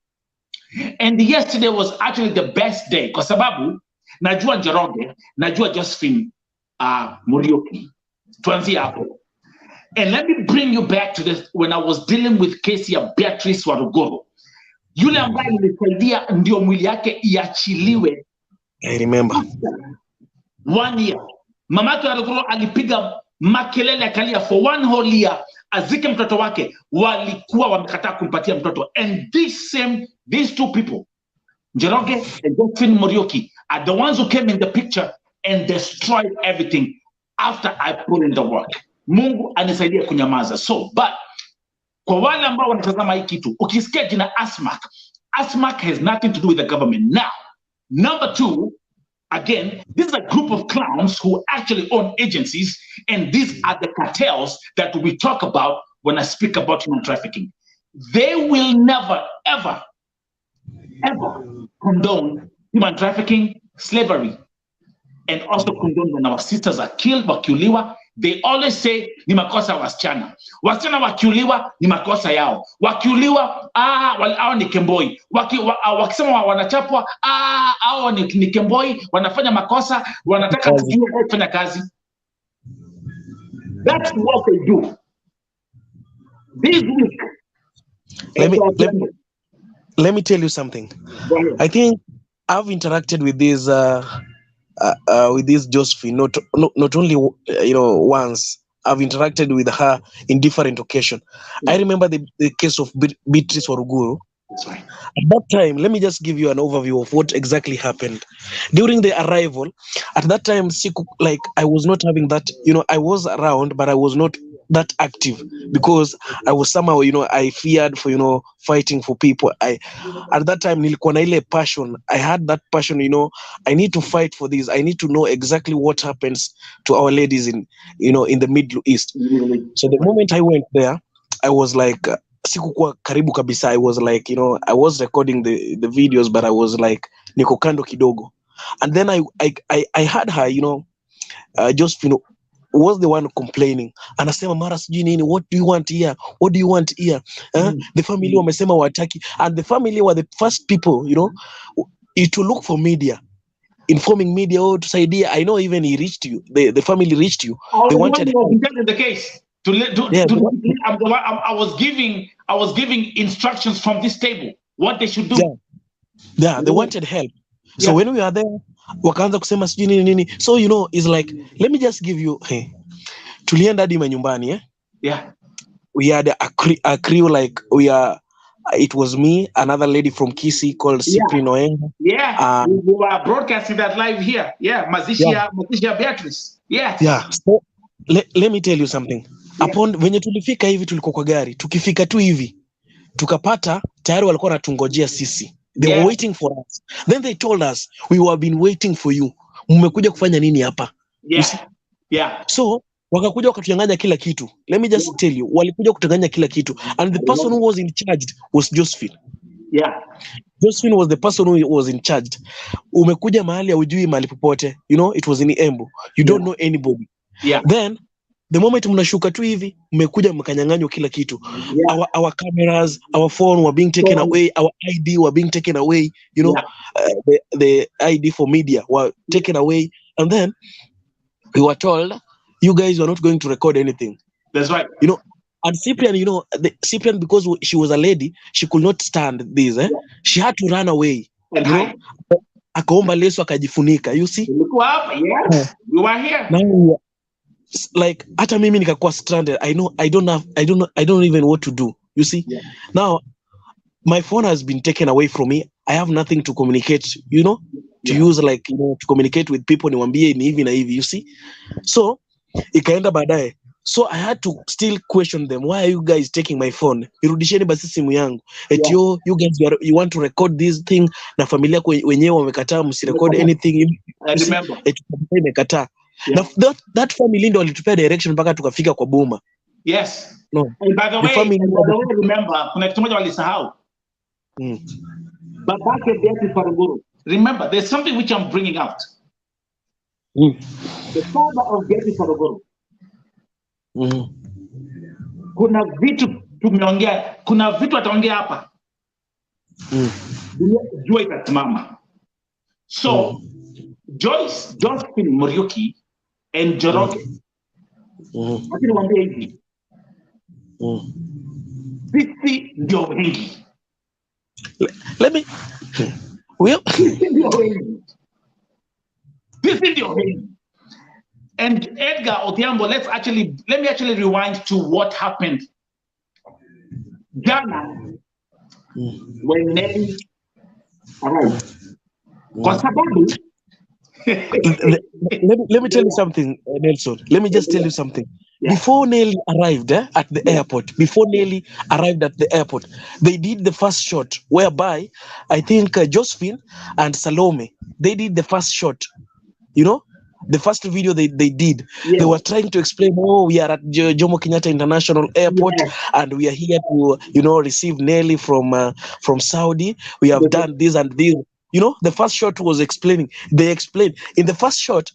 And yesterday was actually the best day. Kwa sababu, najua Njoroge, najua Josephine Muriuki. Tuanzie hapo. And let me bring you back to this when I was dealing with kesi ya Beatrice Waruguru. Yule ambaye nilisaidia ndio mwili yake iachiliwe. I remember. 1 year. Mamake Aruguru alipiga makelele akalia for 1 whole year azike mtoto wake, walikuwa wamekataa kumpatia mtoto. And these two people, Njoroge and Jackson Karanja, are the ones who came in the picture and destroyed everything after I put in the work. Mungu anisaidia kunyamaza. So, but kwa wale ambao wanatazama hii kitu, ukisikia jina ASMAC has nothing to do with the government. Now, number 2, again, this is a group of clowns who actually own agencies, and these are the cartels that we talk about when I speak about human trafficking. They will never, ever condone human trafficking, slavery, and also condone when our sisters are killed, wakiuliwa. They always say ni makosa wasichana. Wasichana wakiuliwa ni makosa yao. Wakiuliwa hao ni kemboi. Wakisema wanachapwa hao ni kemboi, wanafanya makosa, wanataka kufanya kazi. That's what they do. This week. Let me tell you something. I think I've interacted with this Josephine not only once. I've interacted with her in different occasions. I remember the case of Beatrice Waruguru. That's right. At that time, let me just give you an overview of what exactly happened during the arrival. At that time, I was not having that. I was around, but I was not that active because I was somehow, I feared for, fighting for people. At that time, nilikuwa na ile passion. I had that passion, I need to fight for this. I need to know exactly what happens to our ladies in the Middle East. So the moment I went there, I was like, sikukuwa karibu kabisa. I was like, I was recording the videos, but I was like, niko kando kidogo. And then I had her, just, was the one complaining. Anasema mara sijui nini, what do you want here? What do you want here? The family wamesema wataki. And the family were the first people, to look for media, informing media, tusaidia. I know even he reached you. The family reached you. They wanted the case. I was giving instructions from this table what they should do. Yeah, they wanted help. So when we are there, wakaanza kusema sijui nini. So it's like, let me just give you, tulienda hadi manyumbani, Yeah. We had a crew, like it was me, another lady from Kisii called Cyprian Oenga. Yeah. We were broadcasting that live here. Yeah, Mazishia Beatrice. Yes. Yeah. So let me tell you something. Upon venye tulifika hivi, tulikuwa kwa gari, tukifika tu hivi tukapata tayari walikuwa wanatungojea sisi. They were waiting for us. Then they told us, we have been waiting for you. Mmekuja kufanya nini hapa? Yeah. So wakakuja wakatunyang'anya kila kitu. Let me just tell you, walikuja kutanganya kila kitu. And the person who was in charge was Josephine. Yeah. Josephine was the person who was in charge. Umekuja mahali hujui mahali popote. It was in Embu. You don't know anybody. Yeah. Then the moment mnashuka tu hivi, mmekuja mkanyang'anywa kila kitu. Our cameras, our phone were being taken away, our ID were being taken away, the ID for media were taken away. And then we were told, you guys were not going to record anything. That's right. And Cyprian, Cyprian, because she was a lady, she could not stand this. She had to run away. Akaomba leso akajifunika. You see? Yes. We were here. Now, like hata mimi nikakuwa stranded. I don't even know what to do. You see? Yeah. Now my phone has been taken away from me. I have nothing to communicate, to use, like, to communicate with people, niwaambie ni hivi na hivi, you see? So ikaenda baadaye. So I had to still question them, why are you guys taking my phone? Irudisheni basi simu yangu. You guys you want to record this thing, na familia wenyewe wamekataa msirecord anything. I remember. Imekataa. Now that family ndio walitupea direction mpaka tukafika kwa Boma. Yes. No. And by the way, remember, kuna kitu moja walisahau. Babake Beatrice Waruguru. Remember, there's something which I'm bringing out. The father of Beatrice Waruguru. Kuna vitu tumeongea, kuna vitu ataongea hapa. Jua itasimama. So, Josephine Karanja and Njoroge. Lakini mwambie hivi. Sisi ndio wengi. Let me. Sisi ndio wengi. This video. And Edgar Odhiambo, let me actually rewind to what happened Ghana when Nelly arrived. Kwa sababu let me tell you something, Nelson. Let me just tell you something. Yeah. Before Nelly arrived at the airport, they did the first shot whereby I think Josephine and Salome, they did the first shot. You know, the first video they did, Yes. they were trying to explain, oh, we are at Jomo Kenyatta International Airport, Yes. and we are here to, receive Nelly from Saudi. We have done this and this. The first shot was explaining. They explained in the first shot.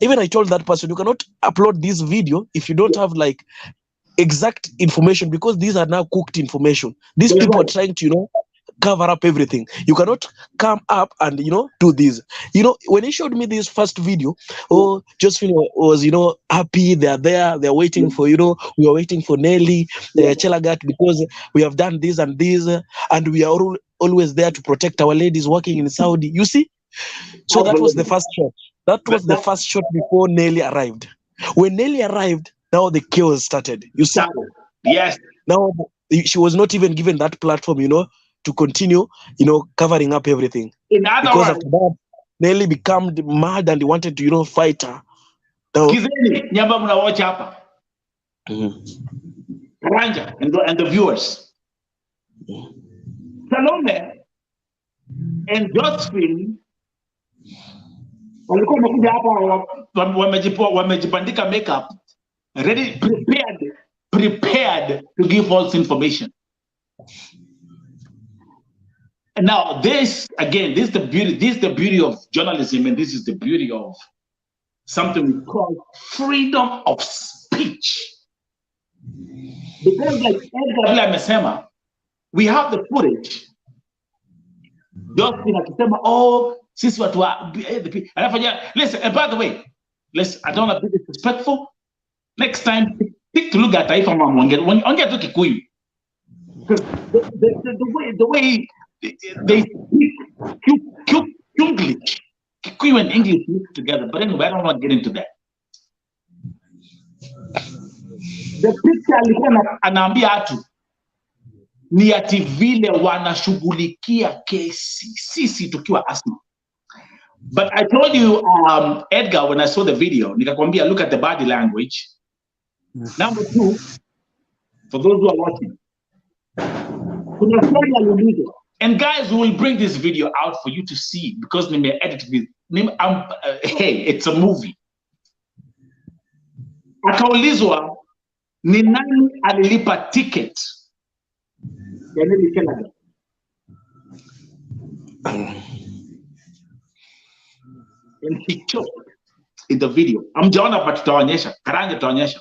Even I told that person, you cannot upload this video if you don't have like exact information, because these are now cooked information. These That's people right. are trying to, cover up everything. You cannot come up and do this. When he showed me this first video, Josephine was happy. They're waiting for we are waiting for Nelly Chelagat, because we have done this and this, and we are always there to protect our ladies working in Saudi. You see, so that was the first shot. That was the first shot before Nelly arrived. When Nelly arrived, now the chaos started. You see, yes. now she was not even given that platform, to continue, covering up everything. In other Because words, after that, Nelly became mad and he wanted to, fight her. Now, Kizeni, nyamba mna watch hapa. Karanja and the viewers. Salome and Josephine walikuwa wamekuja hapa wamejipandika makeup, ready, prepared to give false information. And now this is the beauty of journalism, and this is the beauty of something we call freedom of speech. Because like Edgar amesema, we have the footage. Josephine akisema, oh, sisi watu wa listen, and by the way, I don't want to be disrespectful. Next time, take to look at Taifa Mama ongea tu Kikuyu. Because the way they speak English, Kikuyu and English mixed together. But anyway, I don't want to get into that. The picture alikuwa anaambia atu ni ati vile wanashughulikia kesi sisi tukiwa asma. But I told you, Edgar, when I saw the video, nikakwambia, look at the body language. Number two, for those who are watching, and guys, we will bring this video out for you to see, because nime edit this. Hey, it's a movie. Akaulizwa ni nani alilipa ticket ya Nelly Chelagat. And she choked in the video. Amjaona but tutaonyesha. Karanja tutaonyesha.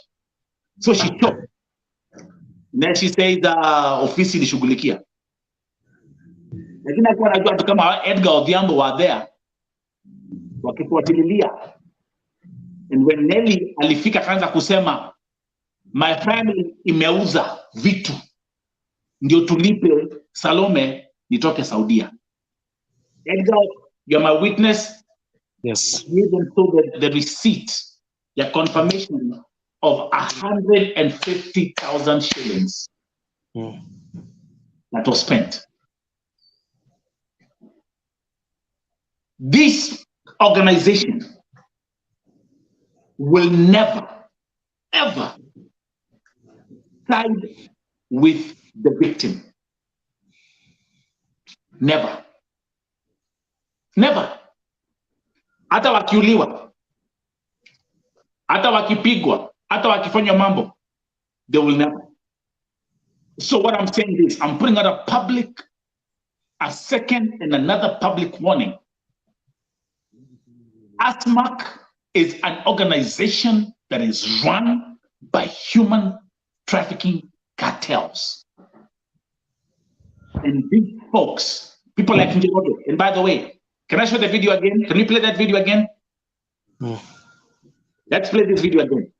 So she choked. Then she said ofisi ilishughulikia. Lakini alikuwa anajua tu kama Edgar Odhiambo were there wakifuatilia. And when Nelly alifika kaanza kusema, my family imeuza vitu ndio tulipe Salome nitoke Saudia. Edgar, you're my witness. yes. Even so the receipt, the confirmation of 150,000 shillings that was spent. This organization will never, ever side with the victim. Never. Never. Hata wakiuliwa, hata wakipigwa, hata wakifanywa mambo, they will never. So what I'm saying is, I'm putting out a second and another public warning. ASMAC is an organization that is run by human trafficking cartels. And these folks, people like Njeri, and by the way, can I show the video again? Can we play that video again? Let's play this video again.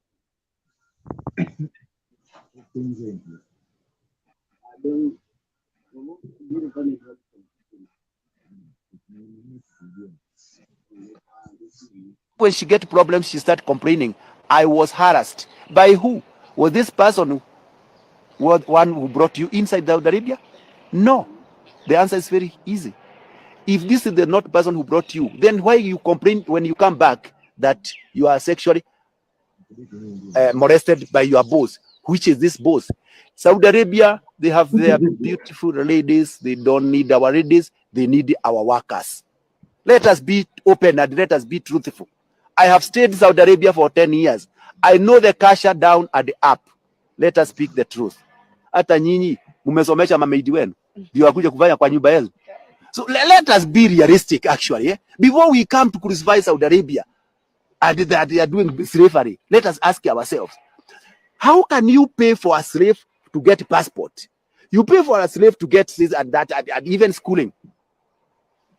When she get problems, she start complaining. I was harassed. By who? Was this person one who brought you inside Saudi Arabia? No. The answer is very easy. If this is the not person who brought you, then why you complain when you come back that you are sexually molested by your boss? Which is this boss? Saudi Arabia, they have their beautiful ladies. They don't need our ladies. They need our workers. Let us be open and let us be truthful. I have stayed in Saudi Arabia for 10 years. I know the cash down and the up. Let us speak the truth. Hata nyinyi mumesomesha mameidi wenu ndio wakuja kufanya kwa nyumba yenu. So let us be realistic actually. Before we come to crucify Saudi Arabia and that they are doing slavery, let us ask ourselves, how can you pay for a slave to get passport? You pay for a slave to get this and that and even schooling.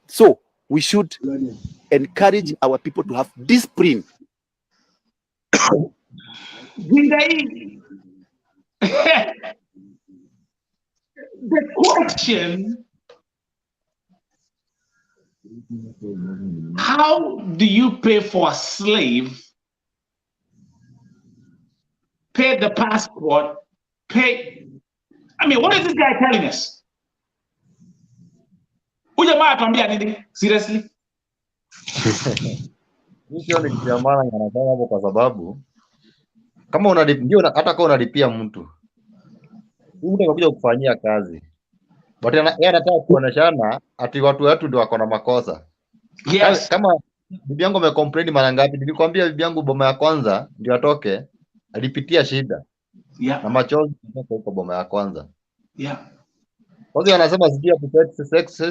So we should encourage our people to have discipline. The question, how do you pay for a slave, pay the passport, pay? I mean, what is this guy telling us? Seriously? Hiyo ni kitu ya maana anafanya hapo, kwa sababu kama unalipia, hata kama unalipia mtu anakuja kufanyia kazi, but yeye anataka kuoneshana ati watu wetu ndio wako na makosa. Yes. Kama bibi yangu amecomplain mara ngapi? Nilikwambia bibi yangu boma ya kwanza ndio atoke, alipitia shida. Yeah. Na machozi kwa boma ya kwanza. Yeah. Kwa hiyo anasema sijui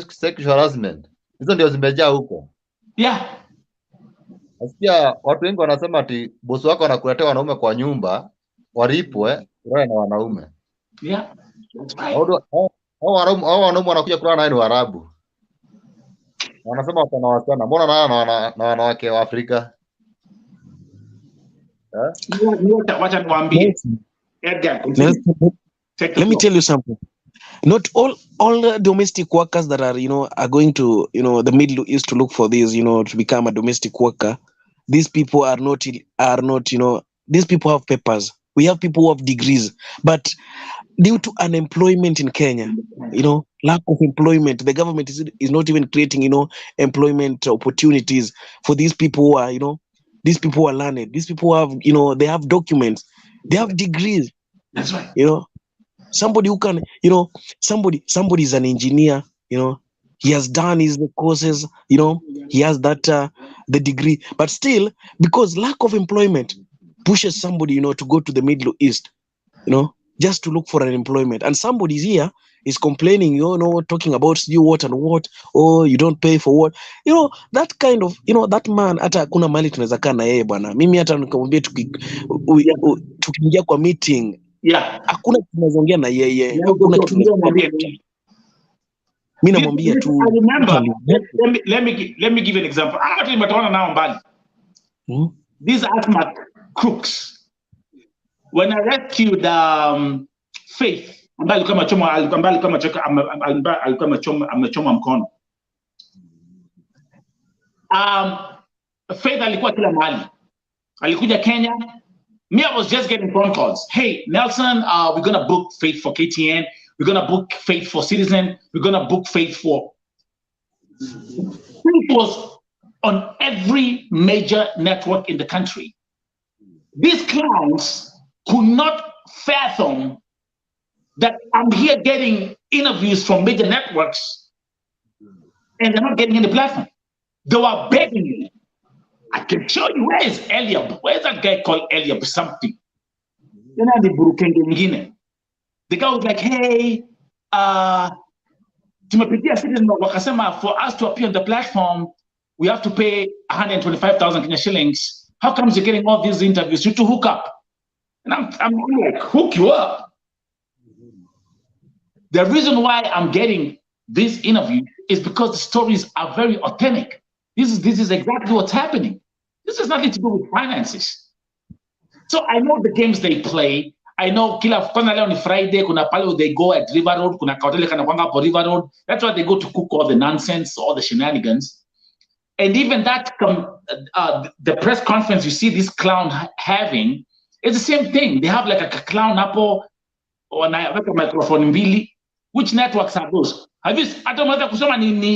sexual harassment. Hizo ndio zimejaa huko. Yeah. Nasikia watu wengi wanasema ati bosi wako anakuletea wanaume kwa nyumba walipwe kulala na wanaume. Yeah. That's right. Hao wanaume wanakuja kulala naye ni Waarabu. Wanasema wako na wasichana. Mbona na wanawake wa Afrika? Wacha niwaambie. Edgar, let me tell you something. Not all the domestic workers that are, are going to, the Middle East to look for this, to become a domestic worker. These people are not, these people have papers. We have people who have degrees, but due to unemployment in Kenya, lack of employment, the government is not even creating, employment opportunities for these people who are, these people who are learned. These people have, they have documents, they have degrees. That's right. Somebody who can, somebody is an engineer, he has done his courses, he has that, the degree, but still, because lack of employment pushes somebody, to go to the Middle East, just to look for an employment. And somebody's here is complaining, talking about you what and what, oh, you don't pay for what, that kind of, that man, hata kuna mali tunaweza kaa na yeye bwana. Mimi hata nikamwambia tukiingia kwa meeting, yeah, hakuna tunazoongea na yeye. Hakuna kitu mimi namwambia tu. I remember, let me give you an example. Hata nimetoana nao mbali. These asthma crooks. When I rescued Faith, ambaye alikuwa amechoma mkono. Faith alikuwa kila mahali. Alikuja Kenya. Me, I was just getting phone calls. Hey, Nelson, we're going to book Faith for KTN. We're going to book Faith for Citizen. We're going to book Faith for... Faith was on every major network in the country. These clowns could not fathom that I'm here getting interviews from major networks and they're not getting any platform. They were begging me. I can show you, where is Eliab? Where is that guy called Eliab something? The guy was like, hey, for us to appear on the platform, we have to pay 125,000 Kenya shillings. How comes you're getting all these interviews? You to hook up. And I'm like, hook you up. The reason why I'm getting this interview is because the stories are very authentic. This is exactly what's happening. This has nothing to do with finances. So I know the games they play. I know kila leo ni Friday, kuna pale they go at River Road, kuna kaotele kana kwanga hapo River Road. That's why they go to cook all the nonsense, all the shenanigans. And even that, the press conference you see this clown having, it's the same thing. They have like a clown apple or a microphone mbili. Which networks are those? Have you? I don't know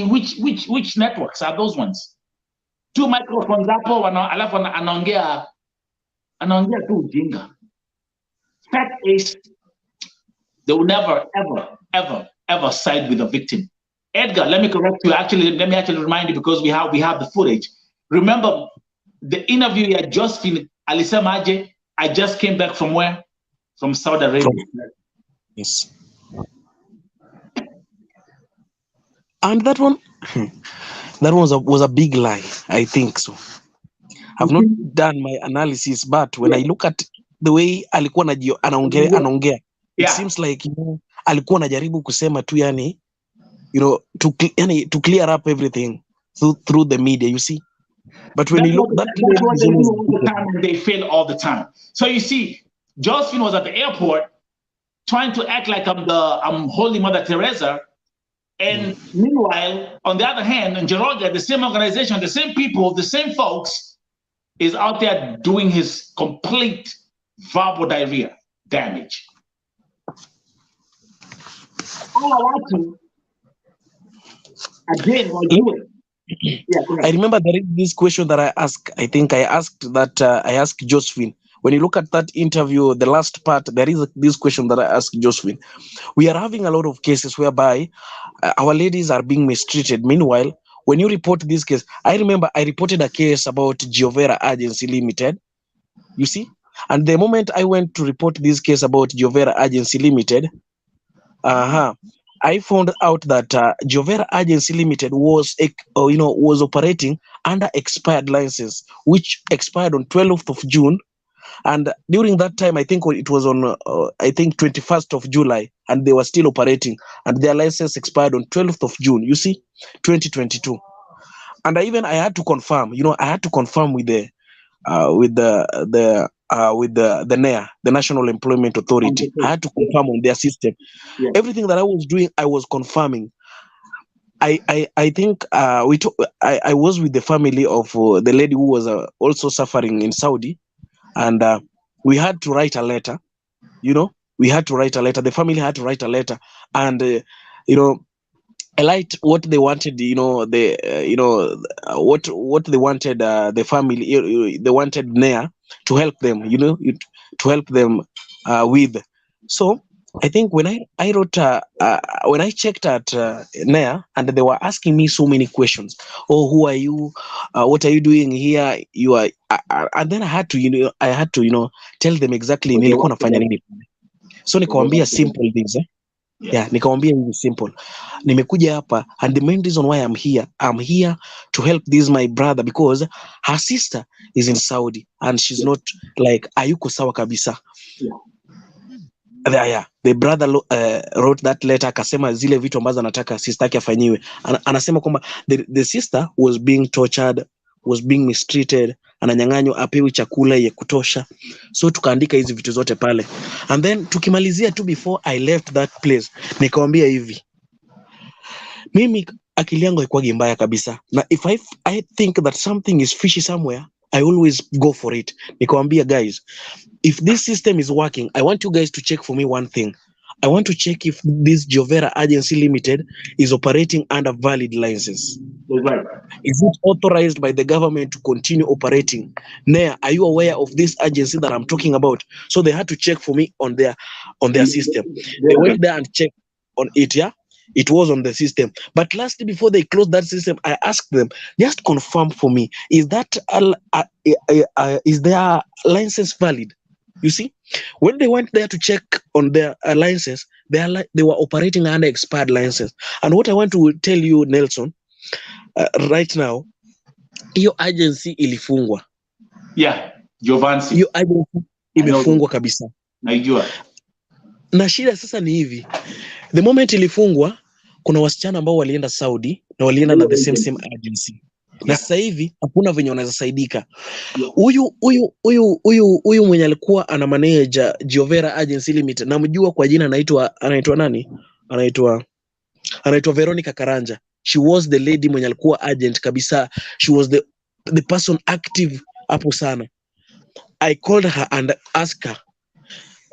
which networks are those ones? 2 microphones hapo, alafu anaongea tu ujinga. Fact is, they will never, ever side with the victim. Edgar, let me correct you. Let me actually remind you, because we have the footage. Remember the interview you had just finished, alisema aje, I just came back from where? From Saudi Arabia. Yes. And that one was a big lie, I think so. I've not done my analysis, but when I look at the way alikuwa anaongea, it seems like, you know, alikuwa anajaribu kusema tu, yani, you know, to clear up everything through the media, you see. But when you look, that's what they do all the time, and they fail all the time. So you see, Josephine was at the airport trying to act like I'm Holy Mother Teresa. And meanwhile, on the other hand, in Njeri, the same organization, the same people, the same folks, is out there doing his complete verbal diarrhea damage. All I want to, again, I'll do it. Yeah, I remember there is this question that I asked. I think I asked Josephine. When you look at that interview, the last part, there is this question that I asked Josephine. We are having a lot of cases whereby our ladies are being mistreated. Meanwhile, when you report this case, I remember I reported a case about Giovera Agency Limited, you see? And the moment I went to report this case about Giovera Agency Limited, I found out that Giovera Agency Limited was operating under expired license, which expired on 12th of June. And during that time, I think it was on, 21st of July, and they were still operating, and their license expired on 12th of June, you see, 2022. And I had to confirm, with the NEA, the National Employment Authority. I had to confirm on their system. Yeah. Everything that I was doing, I was confirming. I think I was with the family of the lady who was also suffering in Saudi. And we had to write a letter, the family had to write a letter, and, I liked what they wanted, what they wanted, the family, they wanted NEA to help them, with. So I think when I wrote, when I checked at NEA, and they were asking me so many questions. Oh, who are you? What are you doing here? You are, and then I had to, tell them exactly nilikuwa nafanya nini. So nikamwambia simple things. Yeah, nikamwambia hivi simple. Nimekuja hapa, and the main reason why I'm here to help this my brother, because her sister is in Saudi, and she's not like ayuko sawa kabisa. Yeah. The brother wrote that letter, akasema zile vitu ambazo anataka sister yake afanyiwe. Anasema kwamba the sister was being tortured, was being mistreated, ananyang'anywa, apewi chakula ya kutosha. So tukaandika hizi vitu zote pale. And then tukimalizia tu, before I left that place, nikamwambia hivi, mimi akili yangu haikuwa mbaya kabisa. Na if I think that something is fishy somewhere, I always go for it. Nikamwambia, guys, if this system is working, I want you guys to check for me one thing. I want to check if this Giovera Agency Limited is operating under valid license. Right. Is it authorized by the government to continue operating? NEA, are you aware of this agency that I'm talking about? So they had to check for me on their system. They went there and checked on it, yeah? It was on the system. But lastly, before they closed that system, I asked them, just confirm for me, is their license valid? You see, when they went there to check on their licenses, they were operating under expired licenses. And what I want to tell you, Nelson, right now, hiyo agency ilifungwa. Yeah, Giovanni. Hiyo agency imefungwa kabisa. Naijua. Na shida sasa ni hivi. The moment ilifungwa, kuna wasichana ambao walienda Saudi na walienda na the same agency. Na sasa hivi hakuna venye wanaweza saidika. Huyu mwenye alikuwa ana manager Giovera Agency Limited, namjua kwa jina anaitwa nani? Anaitwa Veronica Karanja. she was the lady mwenye alikuwa agent kabisa. She was the person active hapo sana. I called her and asked her,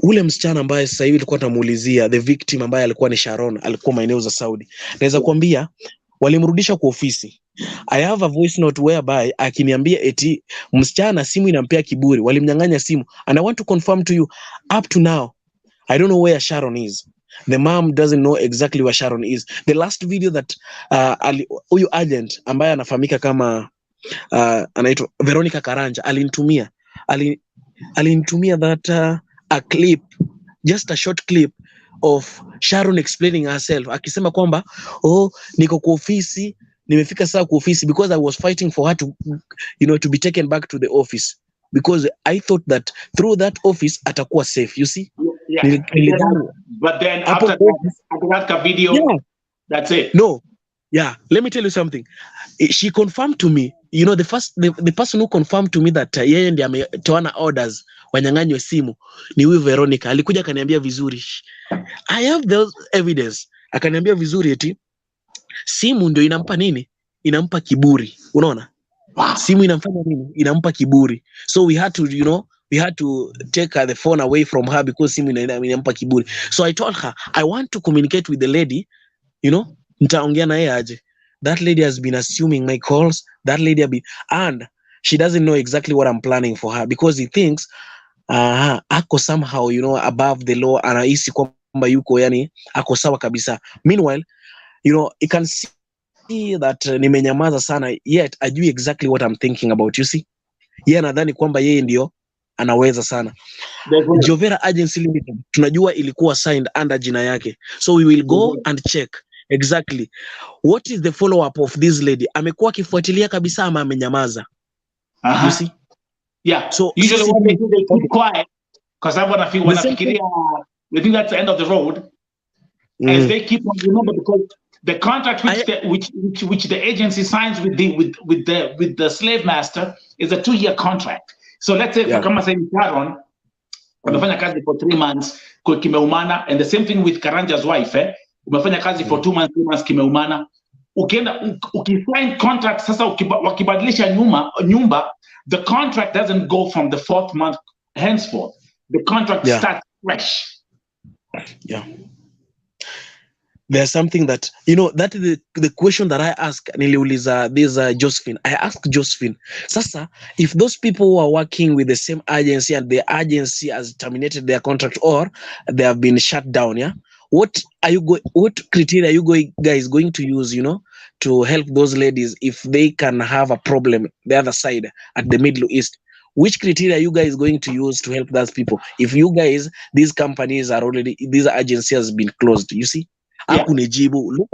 ule msichana ambaye sasa hivi tulikuwa tunamuulizia, the victim ambaye alikuwa ni Sharon, alikuwa maeneo za Saudi. Naweza kuambia walimrudisha kwa ofisi. I have a voice note whereby akiniambia eti msichana simu inampea kiburi, walimnyang'anya simu. And I want to confirm to you, up to now I don't know where Sharon is. The mom doesn't know exactly where Sharon is. The last video that huyu agent ambaye anafahamika kama anaitwa Veronica Karanja alinitumia that a clip, just a short clip of Sharon explaining herself, akisema kwamba niko kwa ofisi, nimefika saa kwa ofisi because I was fighting for her to, to be taken back to the office because I thought that through that office atakuwa safe, you see. Yeah. But then after that video, that's it. No, yeah. Let me tell you something. She confirmed to me, the person who confirmed to me that yeye ndiye ametoana orders wanyang'anywe simu ni huyu Veronica. Alikuja akaniambia vizuri. I have those evidence. Akaniambia vizuri eti simu ndio inampa nini? Inampa kiburi. Unaona? Simu inamfanya nini? Inampa kiburi. So we had to take the phone away from her because simu inampa kiburi. So I told her, I want to communicate with the lady, nitaongea na yeye aje. That lady has been assuming my calls. That lady and she doesn't know exactly what I'm planning for her because he thinks ako somehow, above the law, anahisi kwamba yuko ako sawa kabisa. Meanwhile, you can see that nimenyamaza sana, yet ajui exactly what I'm thinking about, you see. Yeye anadhani kwamba yeye ndio anaweza sana. Jovera Agency Limited tunajua ilikuwa signed under jina yake, so we will go and check exactly what is the follow up of this lady. Amekuwa akifuatilia kabisa ama amenyamaza? You see? Yeah. So usually when they keep quiet because wanafikiria they think that's the end of the road. As they keep on, remember, because the contract which the agency signs with the slave master is a 2-year contract. So let's say kama say Sharon unafanya kazi for 3 months kimeumana, and the same thing with Karanja's wife, umefanya kazi for 2 months, 3 months kimeumana, ukienda ukisign contract sasa wakibadilisha nyumba, the contract doesn't go from the 4th month henceforth. The contract starts fresh. Yeah. There's something that, that is the question that I ask niliuliza this Josephine. I asked Josephine, sasa, if those people who are working with the same agency and the agency has terminated their contract or they have been shut down, what criteria are you guys going to use, to help those ladies if they can have a problem the other side at the Middle East? Which criteria are you guys going to use to help those people? If you guys, these companies are already, these agencies has been closed, you see? Look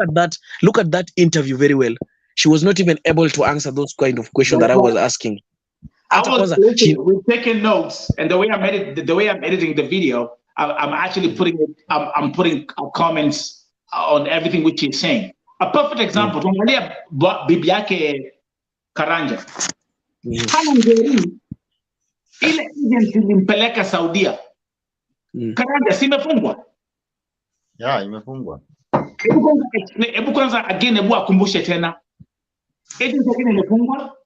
at that interview very well. She was not even able to answer those kind of questions that I was asking. We're taking notes, and the way I'm editing the video, I'm actually putting I'm putting comments on everything which he's saying. A perfect example, tuangalia bibi yake Karanja. Hana Njeri, ile agency ilimpeleka Saudia. Karanja si imefungwa? Yeah, imefungwa. Hebu kwanza again, hebu akumbushe tena. Agency again imefungwa.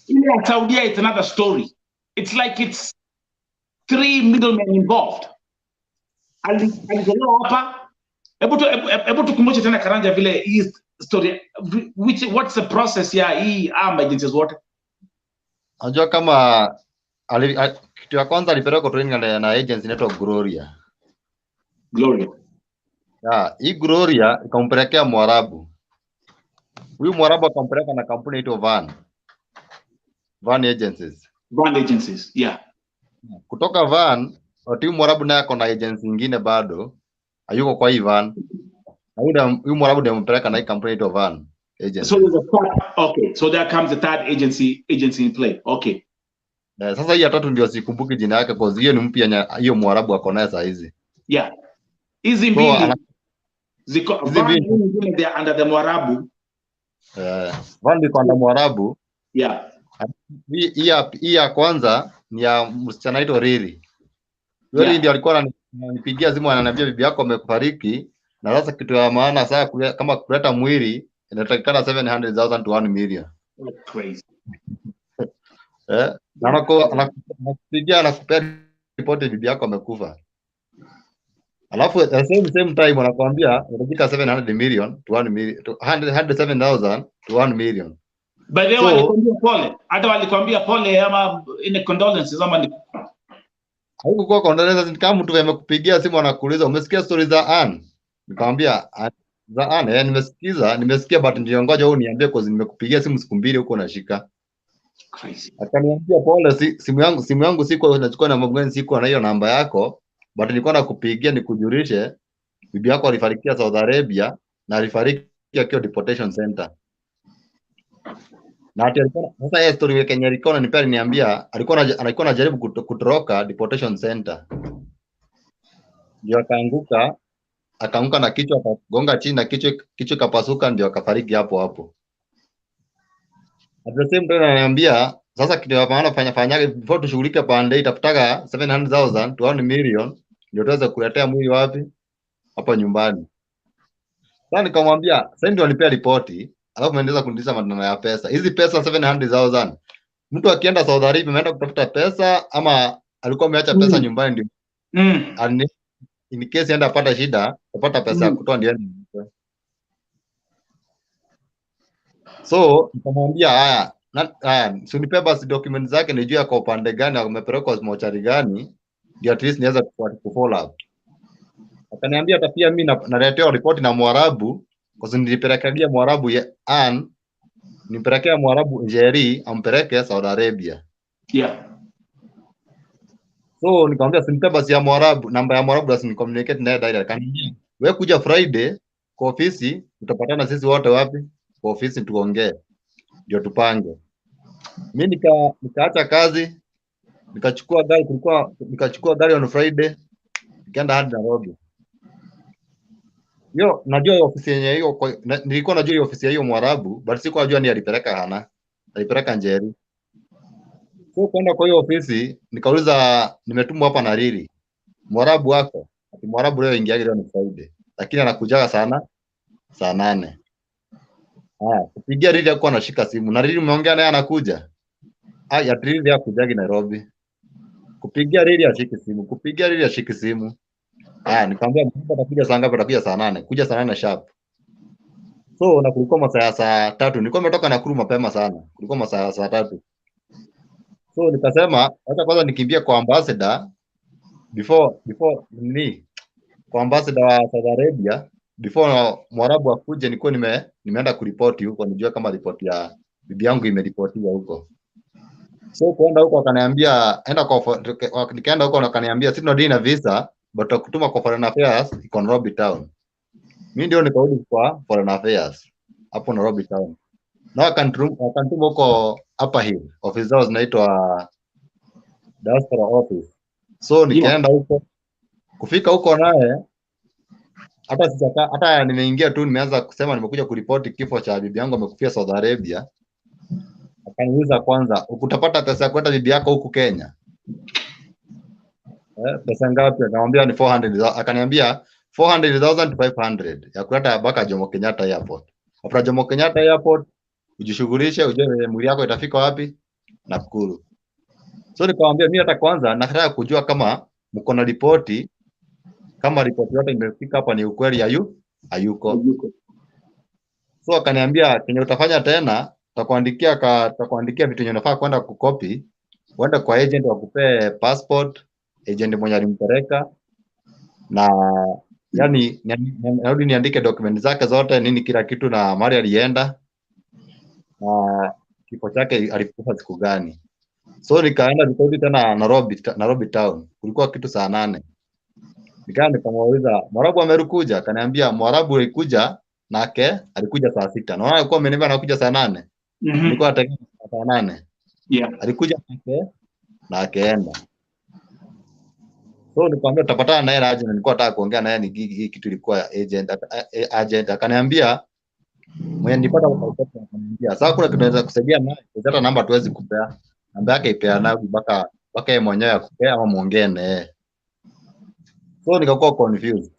Ile ya Saudia, it's another story. It's like it's 3 middlemen involved. Alizelewa hapa. Hebu tukumbushe tena Karanja vile hii story, what's the process ya hii agencies wote? Unajua kama kitu ya kwanza alipeleka training na agency inaitwa Gloria. Yeah, hii Gloria ikampelekea Mwarabu. Huyu Mwarabu akampeleka na kampuni inaitwa Van Agencies, yeah. Kutoka Van, huyu Mwarabu naye ako na agency nyingine bado, hayuko kwa hii Van. Huyu Mwarabu ndiye ampeleka na hii kampuni inaitwa Van Agency. So there's a third, okay, so there comes the third agency in play. Okay. Sasa hii ya tatu ndio sikumbuki jina yake kwa hiyo ni mpya hiyo Mwarabu ako naye saa hizi. Yeah. Hizi mbili ziko nyingine they under the Mwarabu. Van iko under Mwarabu. Yeah. Hii ya kwanza ni ya msichana anaitwa Riri. Riri ndio alikuwa ananipigia simu ananiambia bibi yako amefariki, Na sasa kitu ya maana sasa kama kuleta mwili inatakikana 700,000 to 1 million. That's crazy. Na anakupigia anakupea ripoti bibi yako amekufa. Alafu at the same time anakuambia unataka 700 million to 1 million to 107,000 to 1 million. By the way, walikwambia pole. Hata walikwambia pole ama in condolences ama ni haiko kwa condolences, kama mtu amekupigia simu anakuuliza umesikia story za Ann? Nikamwambia za Ann, nimesikia but ndio ngoja wewe niambie kwa nimekupigia simu siku mbili huko nashika. Crazy. Akaniambia pole, simu yangu siko nachukua na mambo gani, siko na hiyo namba yako, but nilikuwa nakupigia nikujulishe bibi yako alifarikia Saudi Arabia na alifariki akiwa deportation center. Na alikuwa sasa yeye story yake Njeri alikuwa ananipea niambia alikuwa anajaribu kutoroka deportation center. Ndio akaanguka na kichwa akagonga chini na kichwa kapasuka, ndio akafariki hapo. At the same time ananiambia sasa kitu ya maana fanya before tushughulike pande itafutaga 700,000 to 1 million ndio tuweze kuletea mwili wapi hapa nyumbani. Sasa nikamwambia sasa ndio alipea ripoti, alafu mnaendelea kuniuliza maneno ya pesa. Hizi pesa 700,000 mtu akienda Saudi Arabia ameenda kutafuta pesa ama alikuwa ameacha pesa nyumbani ndio in case enda apata shida apata pesa ya kutoa ndio. So nikamwambia haya so nipe basi document zake nijue kwa upande gani amepelekwa mochari gani ndio at least niweza kufollow up. Akaniambia hata pia mimi naletea report na Mwarabu kwa sababu nilipelekea Mwarabu ya Ann, nipelekea Mwarabu Njeri ampeleke Saudi Arabia. Yeah. So nikamwambia sinipe basi ya Mwarabu, namba ya Mwarabu basi nicommunicate naye direct. Akaniambia wewe kuja Friday kwa ofisi tutapatana sisi wote wapi? Kwa ofisi tuongee. Ndio tupange. Mimi nikaacha kazi nikachukua gari on Friday nikaenda hadi Nairobi. Najua hiyo ofisi yenye hiyo nilikuwa najua hiyo ofisi ya hiyo Mwarabu but sikuwa najua ni alipeleka Njeri. So kwenda kwa hiyo ofisi nikauliza nimetumwa hapa na Riri. Mwarabu wako? Ati Mwarabu leo ingia leo ni Friday. Lakini anakujaga sana saa 8. Kupigia Riri alikuwa anashika simu. Na Riri umeongea naye anakuja? Ya Riri ya kujagi Nairobi. Kupigia Riri ashiki simu. Nikamwambia mtu atakuja saa ngapi? Atakuja saa 8. Kuja saa 8 sharp. So na kulikuwa masaa saa 3. Nilikuwa nimetoka Nakuru mapema sana. Kulikuwa masaa saa 3. So nikasema hata kwanza nikimbia kwa ambassador before kwa ambassador wa Saudi Arabia before Mwarabu akuje nilikuwa nimeenda kuripoti huko nijue kama ripoti ya bibi yangu imeripotiwa huko. So kwenda huko akaniambia nikaenda huko akaniambia sisi tunadai na visa but tukutuma kwa foreign affairs iko Nairobi town. Mimi ndio nikarudi kwa foreign affairs hapo Nairobi town. Na akantuma huko hapa hivi office zao zinaitwa diaspora office. So nikaenda huko kufika huko naye hata nimeingia tu nimeanza kusema nimekuja kuripoti kifo cha bibi yangu amekufia Saudi Arabia. Akaniuliza kwanza ukutapata pesa ya kwenda bibi yako huku Kenya? Pesa ngapi? Akamwambia ni 400,000. Akaniambia 400,000 to 500 ya kuleta baka Jomo Kenyatta airport. After Jomo Kenyatta airport ujishughulishe ujue mwili yako itafika wapi? Nakuru. So nikamwambia mimi hata kwanza nataka kujua kama mko na ripoti, kama ripoti yote imefika hapa ni ukweli hayuko. So akaniambia kenye utafanya tena tutakuandikia vitu yenye unafaa kwenda kukopi, uende kwa agent wakupee passport, agent mwenye alimpeleka na yani narudi niandike document zake zote nini kila kitu na mahali alienda na kifo chake alikufa siku gani. So nikaenda nikarudi tena Nairobi town. Kulikuwa kitu saa 8. Nikaenda nikamuuliza Mwarabu amerikuja? Akaniambia Mwarabu alikuja nake alikuja saa 6. Na alikuwa ameniambia anakuja saa 8. Nilikuwa nataka saa 8. Yeah. Alikuja nake na akaenda. So nikamwambia tutapatana naye aje, nilikuwa nataka kuongea naye ni kitu ilikuwa agent. Akaniambia mwenye nilipata kwa akaniambia sasa kuna kitu naweza kusaidia naye, hata namba tuwezi kupea. Namba yake ipea nayo mpaka yeye mwenyewe akupea ama muongee naye. So nikakuwa confused.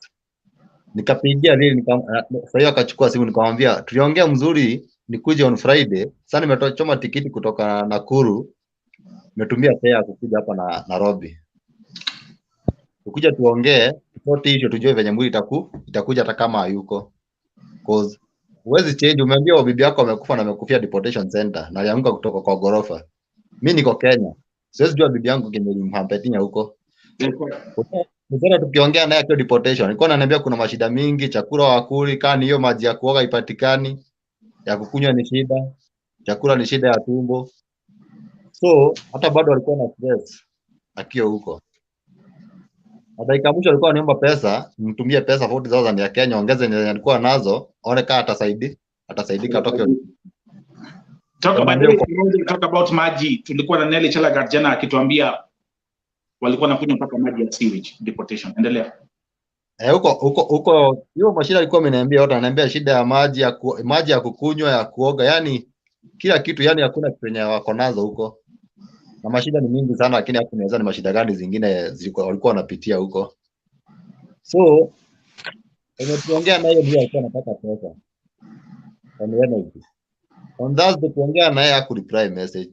Nikapigia Lili sasa hiyo akachukua simu nikamwambia tuliongea mzuri nikuje on Friday. Sasa nimetochoma tikiti kutoka Nakuru. Nimetumia fare kukuja hapa na Nairobi. Tukuje tuongee tofauti hiyo tujue venye mwili itakuja hata kama hayuko. Cause huwezi change, umeambia bibi yako amekufa na amekufia deportation center na alianguka kutoka kwa gorofa. Mimi niko Kenya. Siwezi jua bibi yangu kimemhampetinya huko. Ndio tukiongea naye kwa deportation. Nilikuwa ananiambia kuna mashida mingi, chakula wakuli, kani hiyo maji ya kuoga ipatikani, ya kukunywa ni shida, chakula ni shida ya tumbo. So hata bado alikuwa na stress akio huko. Dakika mwisho alikuwa ananiomba pesa, nimtumie pesa 40,000 ya Kenya ongeze yenye alikuwa nazo, aone kama atasaidika atoke. Talk about maji. Tulikuwa na Nelly Chalagat jana akituambia walikuwa nakunywa mpaka maji ya sewage deportation. Endelea. Huko hiyo mashida alikuwa ameniambia yote, ananiambia shida ya maji ya kukunywa, ya kuoga, yani kila kitu, yani hakuna kitu yenye wako nazo huko. Na mashida ni mingi sana, lakini hapo niweza ni mashida gani zingine walikuwa wanapitia huko. So tuongea naye ndio alikuwa anataka pesa. On Thursday tuongea naye hakureply message.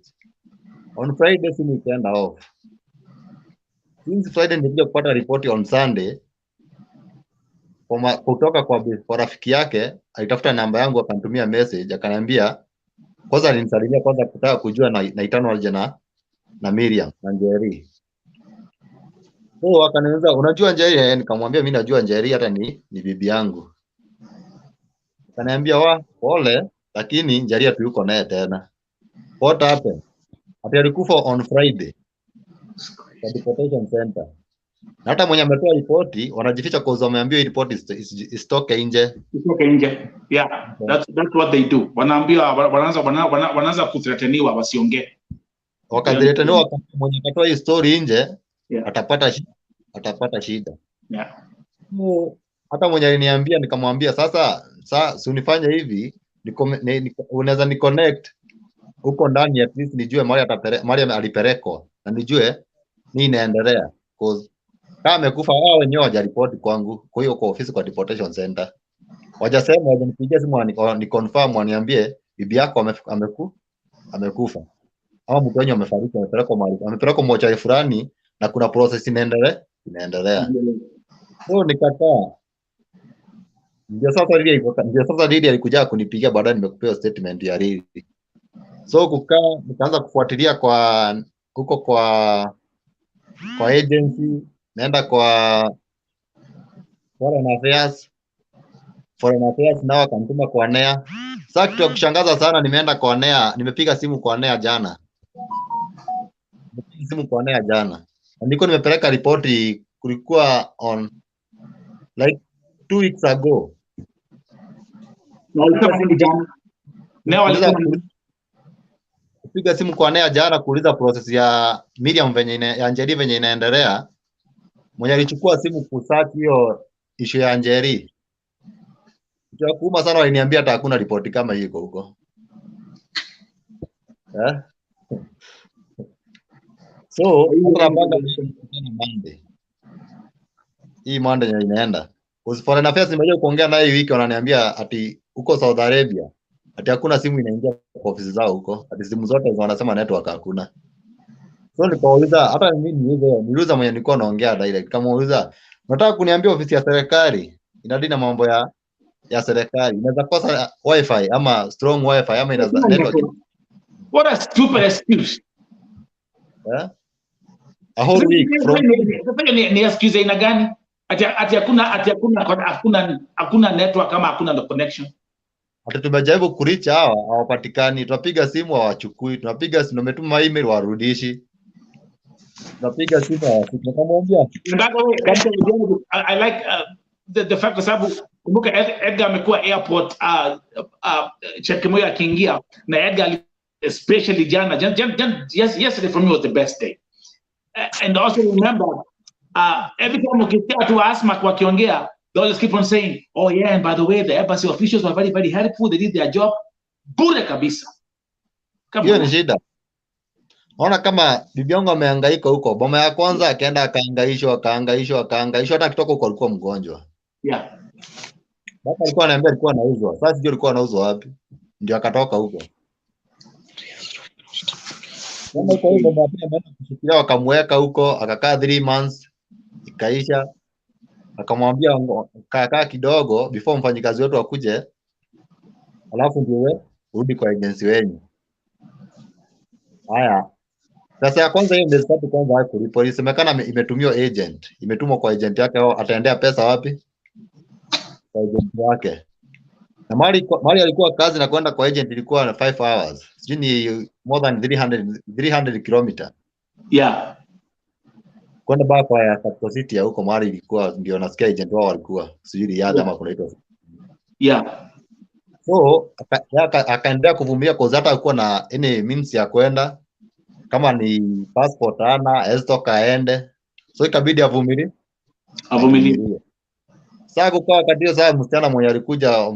On Friday simu ikaenda off. Since Friday nilikuja kupata ripoti on Sunday kutoka kwa rafiki yake, alitafuta namba yangu akanitumia message akaniambia kwanza alinisalimia kwanza kutaka kujua naitano aje na Miriam na Njeri. So akaniuliza unajua Njeri? Nikamwambia mimi najua Njeri, hata ni bibi yangu. Akaniambia pole, lakini Njeri hayuko naye tena. What happened? Alikufa on Friday kwa deportation center. Na hata mwenye ametoa ripoti wanajificha kwa sababu wameambiwa ripoti isitoke nje. Isitoke nje. Yeah, that's what they do. Wanaambiwa wanaanza kuthreateniwa wasiongee. Wakadhireteniwa mwenye katoa hii story nje, yeah, atapata shida. Yeah. Hata mwenye aliniambia nikamwambia sasa si unifanye hivi, unaweza ni connect huko ndani at least nijue Maria alipelekwa na nijue nini inaendelea, cause kama amekufa wao wenyewe hawajaripoti kwangu, kwa hiyo kwa ofisi kwa deportation center wajasema, wajanipigia simu ni confirm waniambie bibi yako amekufa au mtu wenyewe amefariki, amepelekwa mochari fulani na kuna process inaendelea. So nikataa. Ndio sasa Lili alikuja kunipigia baadaye, nimekupea statement ya Lili. So nikaanza kufuatilia kwa agency, naenda kwa foreign affairs nao akanituma kwa NEA. Sasa kitu ya kushangaza sana, nimeenda kwa NEA, nimepiga simu kwa NEA jana. Niko nimepeleka ripoti, kulikuwa on like 2 weeks ago. Piga simu kwa NEA jana kuuliza process ya Miriam ya Njeri venye inaendelea. Mwenye alichukua simu kusearch hiyo issue ya Njeri. Kitu kuuma sana, waliniambia hata hakuna ripoti kama hiyo huko. So Monday inaenda. Foreign affairs nimejua kuongea naye hii wiki, wananiambia ati huko Saudi Arabia ati hakuna simu inaingia kwa ofisi zao huko, ati simu zote wanasema network hakuna. So nikauliza, hata mimi niuliza mwenye nilikuwa naongea direct, kama uuliza nataka kuniambia ofisi ya serikali inadina mambo ya serikali inaweza kosa wifi ama strong wifi ama inaweza network. What a stupid excuse. A whole week ni excuse ina gani? Ati hakuna network kama hakuna connection. Hata tumejaribu kuricha hawapatikani, tunapiga simu hawachukui, tunapiga simu tumetuma email warudishi. Tunapiga simu tukamwambia. I like the fact kwa sababu kumbuka Edgar amekuwa airport check moyo akiingia na Edgar especially jana yesterday for me was the best day. And also remember every time we get to Asma wakiongea, they always keep on saying, oh yeah, and by the way the embassy officials were very very helpful, they did their job. Bure kabisa. Hiyo ni shida. Ona kama bibi yangu amehangaika huko, boma ya kwanza akaenda akahangaishwa hata kitoka huko alikuwa mgonjwa. Yeah. Baba alikuwa ananiambia alikuwa anauzwa. Sasa sijui alikuwa anauzwa wapi. Ndio akatoka huko. Kama iko hivyo mapema ameenda kushikilia wakamweka huko akakaa 3 months ikaisha. Akamwambia kaa kidogo before mfanyikazi wetu akuje. Alafu ndio wewe urudi kwa agency wenyu. Haya. Sasa ya kwanza hiyo miezi 3 kwanza hakulipo. Ilisemekana imetumiwa agent. Imetumwa kwa agent yake au ataendea pesa wapi? Kwa agent wake. Na mali alikuwa kazi na kwenda kwa agent ilikuwa na 5 hours. Sijui ni more than 300 km. Yeah. Kwenda baa kwa Capital City ya huko mali ilikuwa ndio nasikia agent wao walikuwa. Sijui ya ama kunaitwa. Yeah. So akaendelea kuvumilia kwa hata alikuwa na any means ya kwenda kama ni passport ana estoka aende. So ikabidi avumilie. Sasa kwa wakati huo sasa msichana mwenye alikuja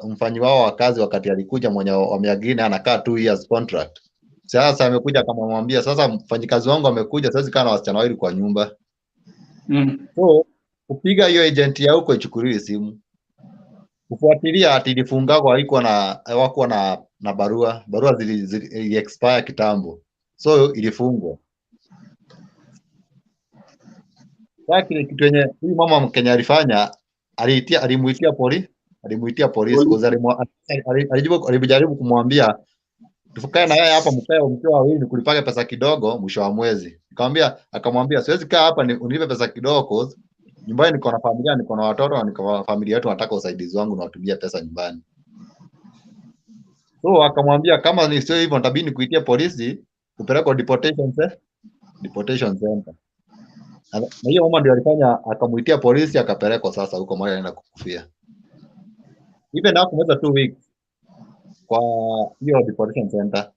mfanyi wao wa kazi wakati alikuja mwenye wameagreed anakaa 2 years contract. Sasa amekuja akamwambia sasa mfanyikazi wangu amekuja sasa kana wasichana wawili kwa nyumba. So kupiga hiyo agent ya huko ichukulie simu. Kufuatilia ati ilifungwa haikuwa na barua zili expire kitambo. So ilifungwa. Lakini kitu yenye huyu mama Mkenya alifanya alimuitia polisi kwa alijaribu kumwambia tufukae na yeye hapa mkeo wawili kulipaka pesa kidogo mwisho wa mwezi. Akamwambia siwezi kaa hapa unipe pesa kidogo nyumbani niko na familia niko na watoto na niko na familia yetu nataka usaidizi wangu na watumia pesa nyumbani. So akamwambia kama ni sio hivyo nitabidi kuitia polisi kupeleka deportation center. Na hiyo mama ndio alifanya akamuitia polisi akapelekwa sasa huko mahali anaenda kukufia. Even hapo mweza 2 weeks kwa hiyo deportation center.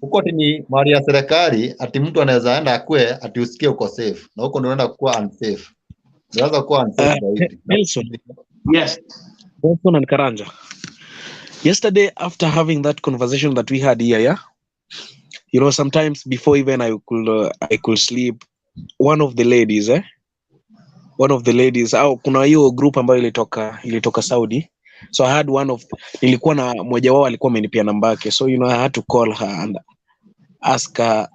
Huko ni mali ya serikali ati mtu anaweza enda akue ati usikie uko safe na huko ndio unaenda kuwa unsafe. Unaweza kuwa unsafe zaidi. Nelson. Yes. Jackson and Karanja. Yesterday after having that conversation that we had here, yeah. You know, sometimes before even I could sleep, one of the ladies au kuna hiyo group ambayo ilitoka Saudi. So I had nilikuwa na mmoja wao alikuwa amenipia namba yake. So you know I had to call her and ask her.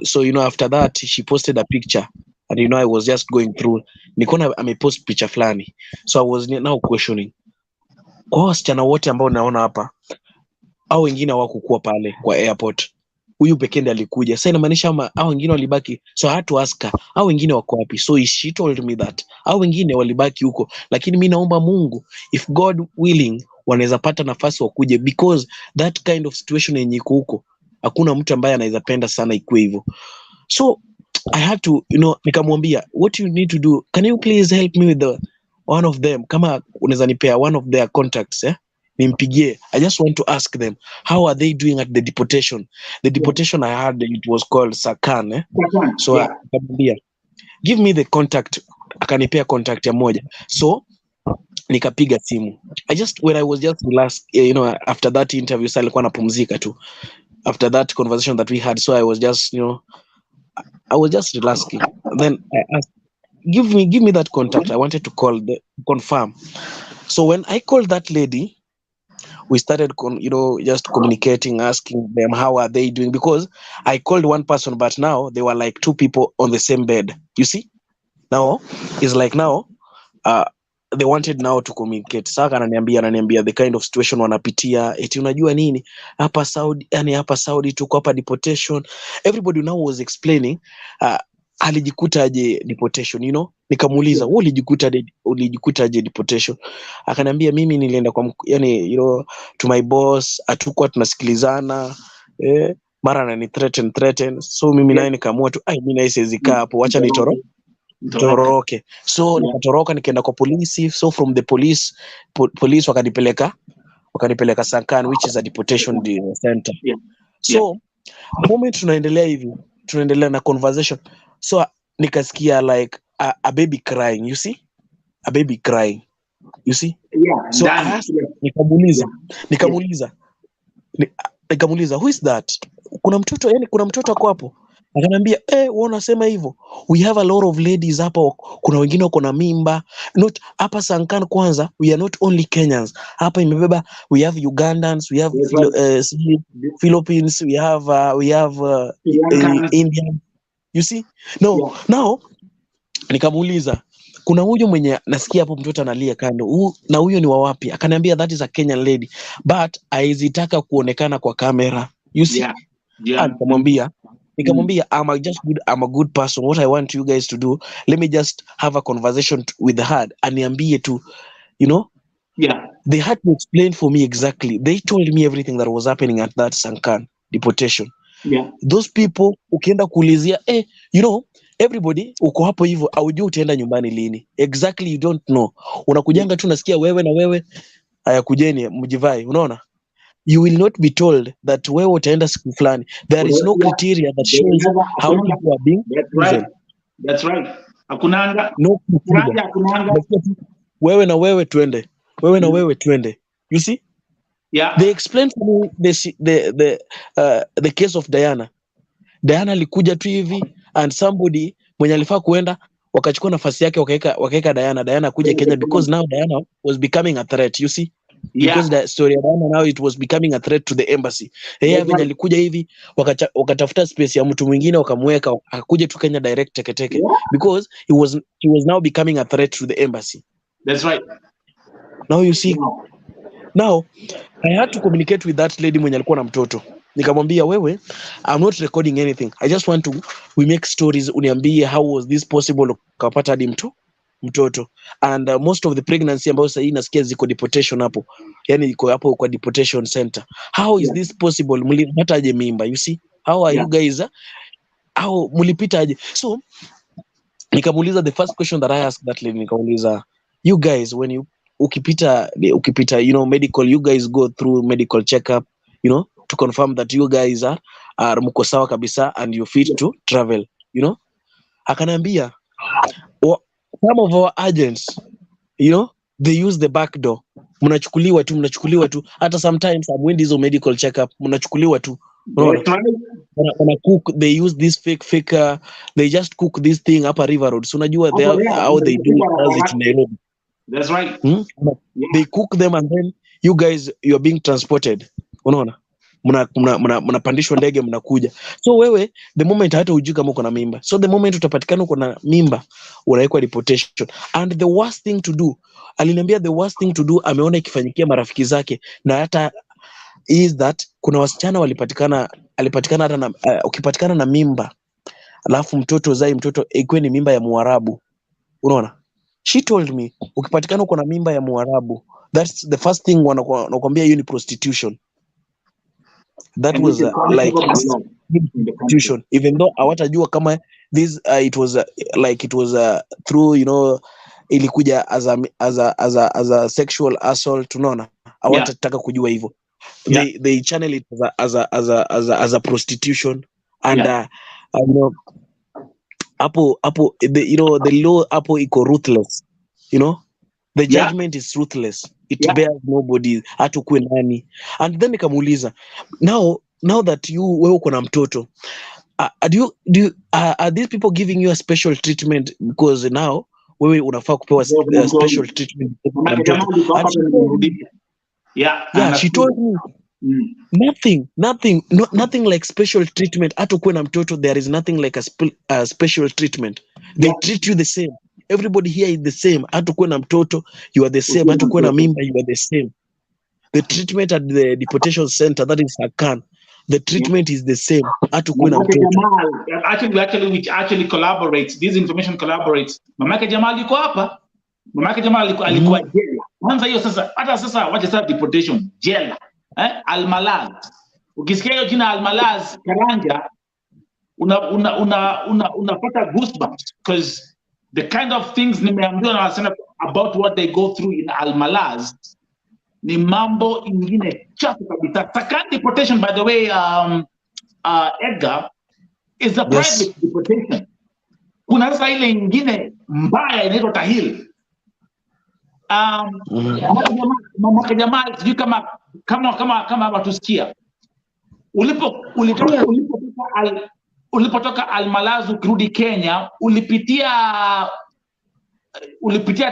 So you know after that she posted a picture and you know I was just going through. Nilikuwa amepost picha fulani. So I was now questioning. Kwa wasichana wote ambao naona hapa au wengine hawakukuwa pale kwa airport. Huyu pekee ndiye alikuja. Sasa inamaanisha au wengine walibaki. So I had to ask her, au wengine wako wapi? So she told me that au wengine walibaki huko. Lakini mimi naomba Mungu if God willing wanaweza pata nafasi wakuje because that kind of situation yenye iko huko hakuna mtu ambaye anaweza penda sana ikuwe hivyo. So I had to, you know, nikamwambia what you need to do, can you please help me with one of them, kama unaweza nipea one of their contacts nimpigie. I just want to ask them how are they doing at the deportation. The deportation I heard it was called Sakan so akamwambia give me the contact, akanipea contact ya moja. So nikapiga simu. When I was just relaxed, you know, after that interview sasa nilikuwa napumzika tu after that conversation that we had, so I was just, you know, I was just relaxing. Then I asked, give me that contact. I wanted to confirm. So when I called that lady, we started just communicating, asking them how are they doing, because I called one person but now they were like 2 people on the same bed. You see, now it's like now they wanted now to communicate. Sasa ananiambia the kind of situation wanapitia, eti unajua nini hapa Saudi, yani hapa Saudi tuko hapa deportation. Everybody now was explaining alijikutaje deportation, you know. Nikamuuliza wewe ulijikutaje deportation? Akaniambia mimi nilienda kwa yani, you know, to my boss, atakuwa tunasikilizana mara anani threaten, so mimi naye nikaamua tu mimi naye siwezi kaa hapo, acha nitoroke. So nikatoroka nikaenda kwa polisi. So from the police wakanipeleka Sankan, which is a deportation center. So moment tunaendelea na conversation, so nikasikia like a baby crying, you see, a baby crying, you see. So nikamuuliza who is that? Kuna mtoto ako hapo? Akaniambia wewe unasema hivyo, we have a lot of ladies hapa, kuna wengine wako na mimba. Not hapa Sankan kwanza, we are not only Kenyans hapa, imebeba we have Ugandans, we have Philippines, we have Indian, you see. Now nikamuuliza, kuna huyo mwenye nasikia hapo mtoto analia kando, na huyo ni wa wapi? Akaniambia that is a Kenyan lady, but aizitaka kuonekana kwa kamera, you see. Nikamwambia I'm a good person. What I want you guys to do, let me just have a conversation with her. Aniambie tu, you know. They had to explain for me exactly. They told me everything that was happening at that Sankan deportation. Those people, ukienda kuulizia, you know, everybody uko hapo hivyo, aujui utaenda nyumbani lini. Exactly, you don't know. Unakujanga tu nasikia wewe na wewe, haya kujeni mjivai, unaona? You will not be told that wewe utaenda siku fulani. There is no criteria that shows how people are being chosen. That's right. Hakunanga. No criteria. Wewe na wewe twende. Wewe na wewe twende. You see? Yeah. They explained to me the case of Diana. Diana alikuja tu hivi and somebody mwenye alifaa kuenda wakachukua nafasi yake wakaeka Diana kuja Kenya because now Diana was becoming a threat, you see? Because the story of Diana now it was becoming a threat to the embassy. Yeye venye alikuja hivi wakatafuta space ya mtu mwingine wakamweka akakuja tu Kenya direct teke because he was now becoming a threat to the embassy. That's right. Now you see. Now I had to communicate with that lady mwenye alikuwa na mtoto. Nikamwambia wewe, I'm not recording anything. I just want we make stories, uniambie how was this possible ukapata hadi mtoto. And most of the pregnancy ambayo sasa nasikia ziko deportation hapo. Yaani iko hapo kwa deportation center. How is this possible? Mlipata aje mimba? You see? How are you guys? How mlipita aje? So nikamuuliza the first question that I asked that lady, nikamuuliza, you guys when you ukipita you know medical, you guys go through medical checkup, you know, to confirm that you guys are mko sawa kabisa and you fit to travel, you know. Akaniambia some of our agents, you know, they use the back door. Mnachukuliwa tu hata sometimes amwendi hizo medical checkup, mnachukuliwa tu, unaona. They use this fake they just cook this thing hapa River Road. So unajua how they do it in Nairobi. That's right. They cook them and then you guys, you are being transported, unaona. Mnapandishwa ndege mnakuja. So wewe the moment hata hujui kama uko na mimba, so the moment utapatikana uko na mimba unawekwa deportation. And the worst thing to do, aliniambia the worst thing to do ameona ikifanyikia marafiki zake na hata is that kuna wasichana alipatikana hata na ukipatikana na mimba alafu mtoto ikwe ni mimba ya Muarabu, unaona. She told me ukipatikana uko na mimba ya Muarabu, that's the first thing wanakuambia hiyo ni prostitution. That was like prostitution, even though hawatajua kama this it was through, you know, ilikuja as a sexual assault, unaona. Hawatataka kujua hivyo. They channel it as a prostitution and you know hapo you know the law hapo iko ruthless, you know. The judgment is ruthless. It bears nobody, hata kuwe nani. And then nikamuuliza, now that wewe uko na mtoto, are these people giving you a special treatment because now wewe unafaa kupewa special treatment na mtoto? She told me nothing like special treatment. Hata kuwe na mtoto, there is nothing like a special treatment. They treat you the same. Everybody here is the same. Hata kuwe na mtoto, you are the same. Hata kuwe na mimba, you are the same. The treatment at the deportation center, that is Sankan, the treatment is the same. Hata kuwe na mtoto. Actually collaborates. This information collaborates. Mamake Jamal yuko hapa. Mamake Jamal alikuwa jela. Kwanza hiyo sasa, hata sasa wacha sasa deportation, jela. Al-Malaz. Ukisikia hiyo jina Al-Malaz Karanja, unapata goosebumps because the kind of things nimeambiwa na wasema about what they go through in Al-Malaz ni mambo ingine chafu kabisa. Sankan deportation, by the way, Edgar, is a private deportation. Kuna sasa ile ingine mbaya inaitwa Tahil. Mama Jamal, sijui kama watusikia. ulipotoka Almalazu ukirudi Kenya ulipitia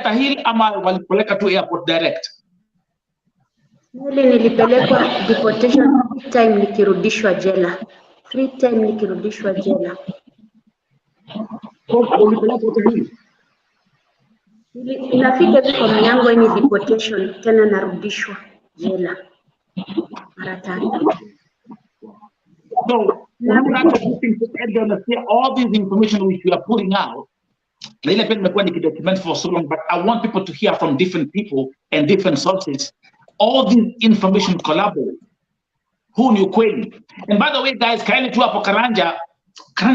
Tahili ama walipeleka tu airport direct? Nilipelekwa deportation 3 time nikirudishwa jela. 3 time nikirudishwa jela. Ulipelekwa Tahili? Inafika vifo yangu ni deportation tena narudishwa jela mara 3. So all this information which you are putting out, for so long, but I want people to hear from different people and different sources. All this information collaborate. Who knew kweli? And by the way, guys, kindly tu hapo Karanja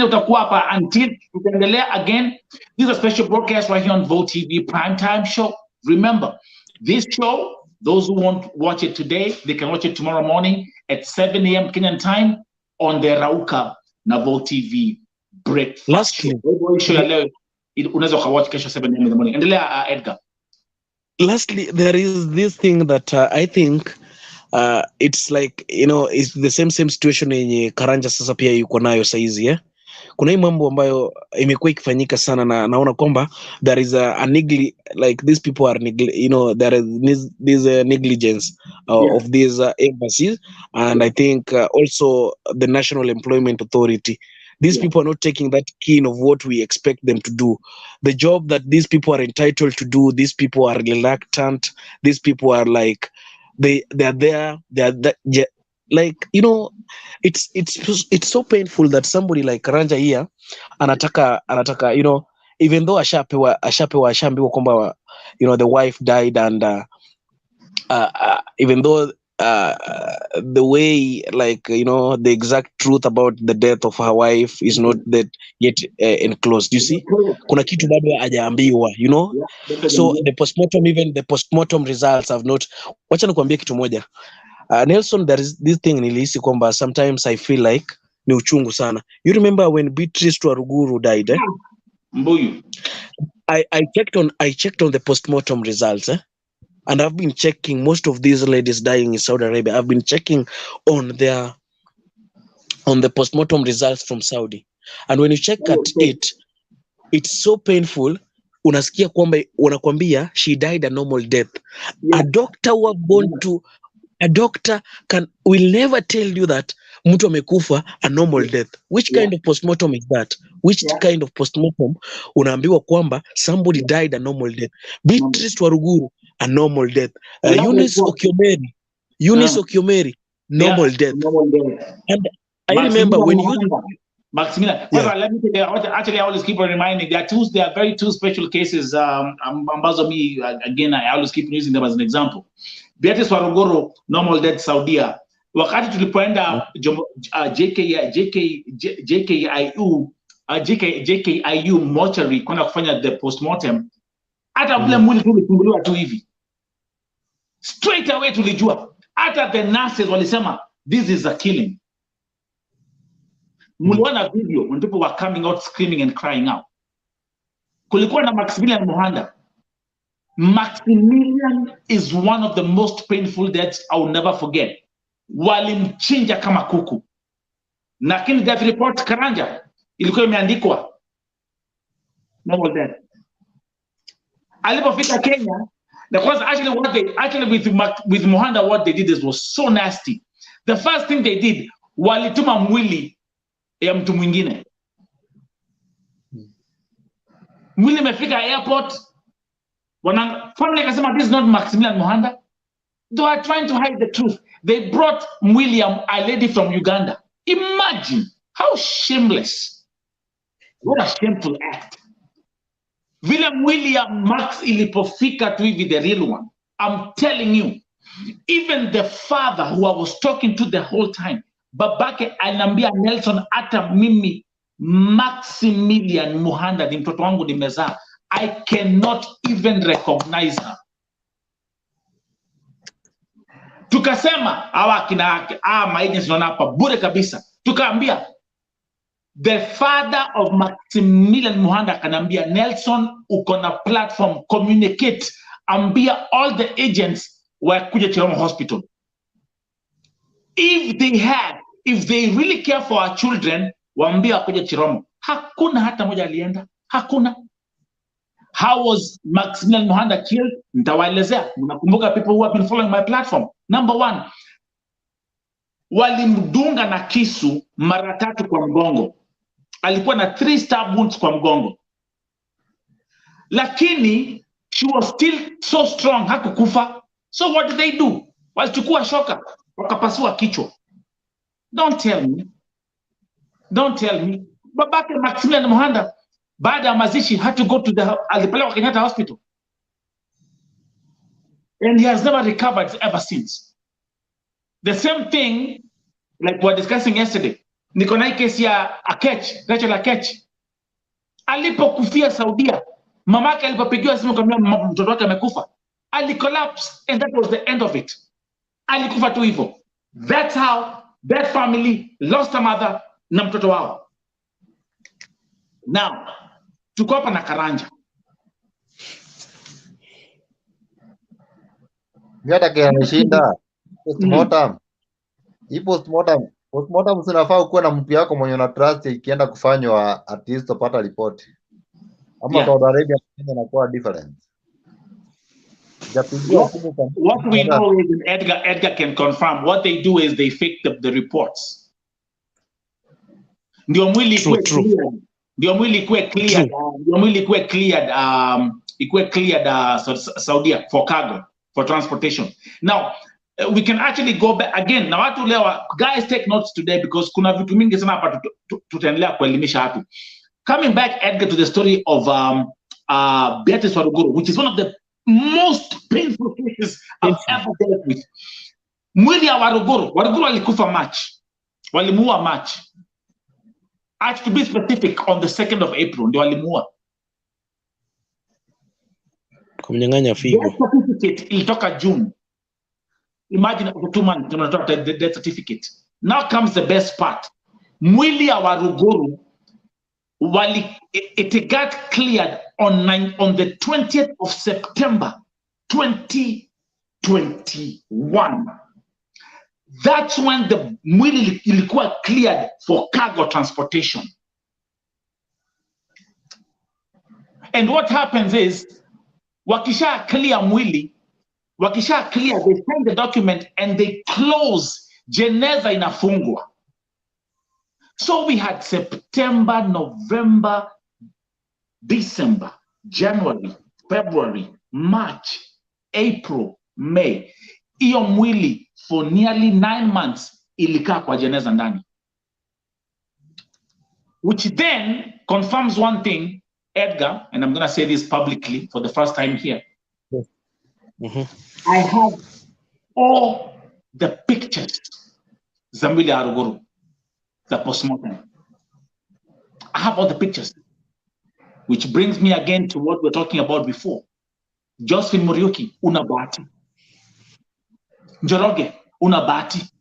utakuwa hapa until tutaendelea again. This is a special broadcast right here on Vote TV Primetime Show. Remember, this show, those who won't watch it today, they can watch it tomorrow morning at 7 a.m. Kenyan time on the Rauka na Vote TV breakfast. Lastly, unaweza watch kesho 7 a.m. in the morning. Endelea Edgar. Lastly, there is this thing that I think it's like, it's the same situation yenye Karanja sasa pia yuko nayo saizi, yeah? Kuna hii mambo ambayo imekuwa ikifanyika sana na naona kwamba there is a like these people are there is this negligence of these embassies, and I think also the National Employment Authority. These people are not taking that keen of what we expect them to do. The job that these people are entitled to do, these people are reluctant. These people are like, they're there. Like, it's so painful that somebody like Karanja here, anataka, even though ashaambiwa kwamba, the wife died, and even though the way, like, the exact truth about the death of her wife is not that yet enclosed. You see, kuna kitu bado hajaambiwa, so the postmortem results have not. Wacha nikwambie kitu moja, Nelson, there is this thing nilihisi kwamba sometimes I feel like ni uchungu sana. You remember when Beatrice Waruguru died, I checked on the postmortem results, and I've been checking most of these ladies dying in Saudi Arabia. I've been checking on the postmortem results from Saudi. And when you check at it, it's so painful. Unasikia kwamba wanakwambia she died a normal death. A doctor will never tell you that mtu amekufa a normal death. Which kind of postmortem is that? Which kind of postmortem unaambiwa kwamba somebody died a normal death? Beatrice Waruguru, a normal death. Eunice Okiomeri, normal death. And I remember when you... Maximilian, let me tell you, actually I always keep on reminding, there are very two special cases, ambazo me, again, I always keep using them as an example. Beatrice Waruguru, normal death Saudia. Wakati tulipoenda JKIU mortuary kwenda kufanya the postmortem, hata vile mwili tulifunguliwa tu hivi, straight away tulijua, hata the nurses walisema this is a killing. Muliona video when people were coming out screaming and crying out. Kulikuwa na Maximilian Muhanda. Maximilian is one of the most painful deaths I will never forget. Walimchinja kama kuku. Lakini death report Karanja ilikuwa imeandikwa normal death. Alipofika Kenya, because with Muhanda, what they did was so nasty. The first thing they did, walituma mwili ya mtu mwingine. Mwili imefika airport, family kasema this is not Maximilian Muhanda. They are trying to hide the truth. They brought William, a lady from Uganda. Imagine how shameless. What a shameful act. William Max ilipofika tu hivi, the real one. I'm telling you, even the father who I was talking to the whole time, babake anambia Nelson, hata mimi Maximilian Muhanda ni mtoto wangu nimezaa. I cannot even recognize her. Tukasema hawa kina maagents naona hapa bure kabisa. Tukaambia the father of Maximilian Muhanda kanambia Nelson, uko na platform, communicate, ambia all the agents wakuja Chiromo Hospital. If they really care for our children, waambie akuje Chiromo. Hakuna hata moja alienda. Hakuna. How was Maximilian Muhanda killed? Nitawaelezea. Mnakumbuka people who have been following my platform. Number one, walimdunga na kisu mara 3 kwa mgongo. Alikuwa na 3 stab wounds kwa mgongo. Lakini she was still so strong, hakukufa. So what did they do? Walichukua shoka, wakapasua kichwa. Don't tell me. Don't tell me. Babake Maximilian Muhanda, baada ya mazishi, had to go to the alipelekwa Kenyatta Hospital. And he has never recovered ever since. The same thing, like we were discussing yesterday, niko na kesi ya Akech, Rachel Akech. Alipokufia Saudia, mamake alipopigiwa simu kwamba mtoto wake amekufa, alicollapse, and that was the end of it. Alikufa tu hivyo. That's how that family lost a mother na mtoto wao. Now, tuko hapa na Karanja. Hata kia shinda postmortem. Hii postmortem sinafaa kuwa na mtu yako mwenye na trust ikienda kufanywa at least upata report. Ama Saudi Arabia inakuwa different. What we know is Edgar can confirm. What they do is they fake the reports. Ndio mwili kuwe cleared. Ndio mwili kuwe cleared. Ndio mwili kuwe cleared. Ikuwe cleared Saudi for cargo, for transportation. Now we can actually go back again. Now watu leo, guys, take notes today because kuna vitu mingi sana hapa tutaendelea kuelimisha watu. Coming back, Edgar, to the story of Beatrice Waruguru, which is one of the most painful cases I've ever dealt with. Mwili ya Waruguru alikufa March. Walimuua March. To be specific, on the 2nd of April, ndio walimuua. Kumnyang'anya figo. Death certificate ilitoka June. Imagine for 2 months, tunatoa the death certificate. Now comes the best part. Mwili ya Waruguru, it got cleared on the 20th of September 2021. That's when the mwili ilikuwa cleared for cargo transportation. And what happens is, wakisha clear mwili, they send the document and they close, jeneza inafungwa. So we had September, November, December, January, February, March, April, May. Iyo mwili for nearly 9 months ilikaa kwa jeneza ndani. Which then confirms one thing, Edgar, and I'm going to say this publicly for the first time here. I have all the pictures, Zambili Aruguru, the postmortem. I have all the pictures. Which brings me again to what we're talking about before. Josephine Muriuki, una bahati. Njoroge, una bahati.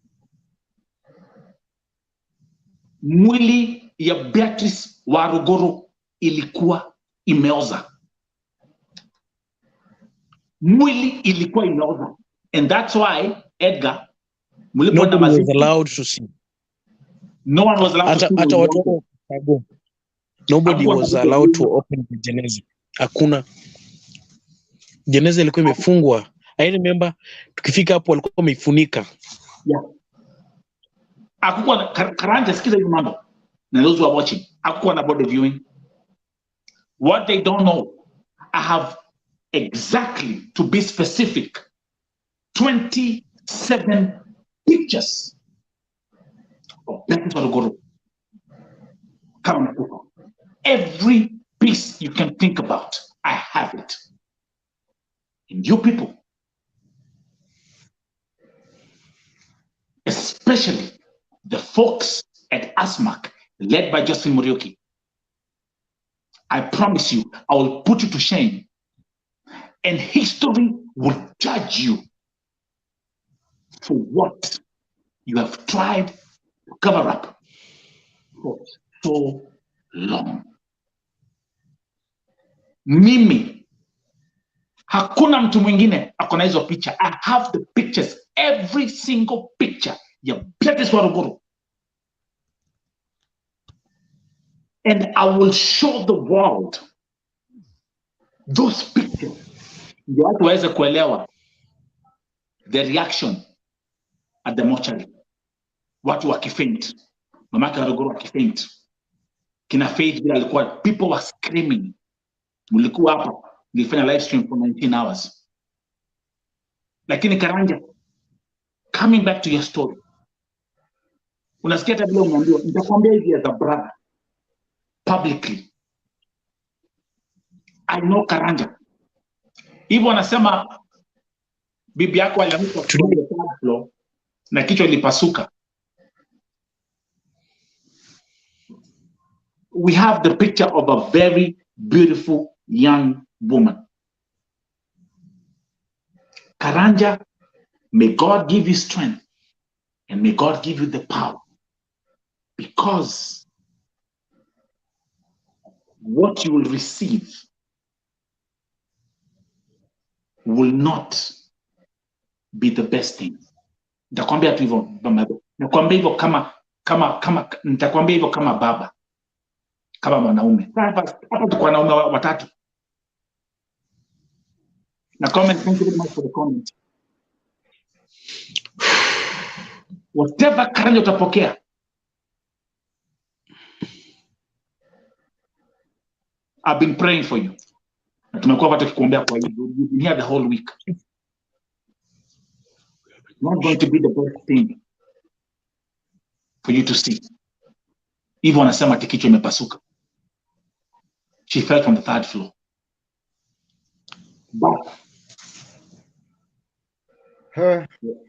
Mwili ya Beatrice Waruguru ilikuwa imeoza. Mwili ilikuwa imeoza. And that's why, Edgar, nobody was allowed to see. No one was allowed to see. Nobody was allowed to open the jeneza. Hakuna. Jeneza ilikuwa imefungwa. I remember tukifika hapo walikuwa wameifunika. Yeah. Hakukuwa Karanja, sikiza hiyo mambo. Na those who are watching, hakukuwa na board viewing. What they don't know, I have exactly, to be specific, 27 pictures of Beatrice Waruguru. Every piece you can think about, I have it. And you people, especially the folks at ASMAC, led by Josephine Muriuki, I promise you, I will put you to shame. And history will judge you for what you have tried to cover up for so long. Mimi, hakuna mtu mwingine akona hizo picture. I have the pictures, every single picture ya Beatrice Waruguru. And I will show the world those pictures. Ndio watu waweze kuelewa the reaction at the mortuary. Watu wakifaint. Mamake Waruguru wakifaint. Kina Faith bila alikuwa, people were screaming. Mlikuwa hapa, nilifanya live stream for 19 hours. Lakini Karanja, coming back to your story. Unasikia hata bila unaambiwa, nitakwambia hivi as a brother, publicly. I know Karanja. Hivyo anasema bibi yako alianguka from the third floor na kichwa ilipasuka. We have the picture of a very beautiful young woman. Karanja, may God give you strength and may God give you the power, because what you will receive will not be the best thing. Nitakwambia tu hivyo mama. Nakwambia hivyo nitakwambia hivyo kama baba, kama mwanaume. Hapa tuko wanaume watatu. Na comment, thank you very much for the comment. Whatever Karanja utapokea, I've been praying for you. Na tumekuwa watu tukikuombea kwa hiyo. You've been here the whole week. Not going to be the best thing for you to see. Hivyo wanasema kichwa imepasuka. She fell from the third floor. But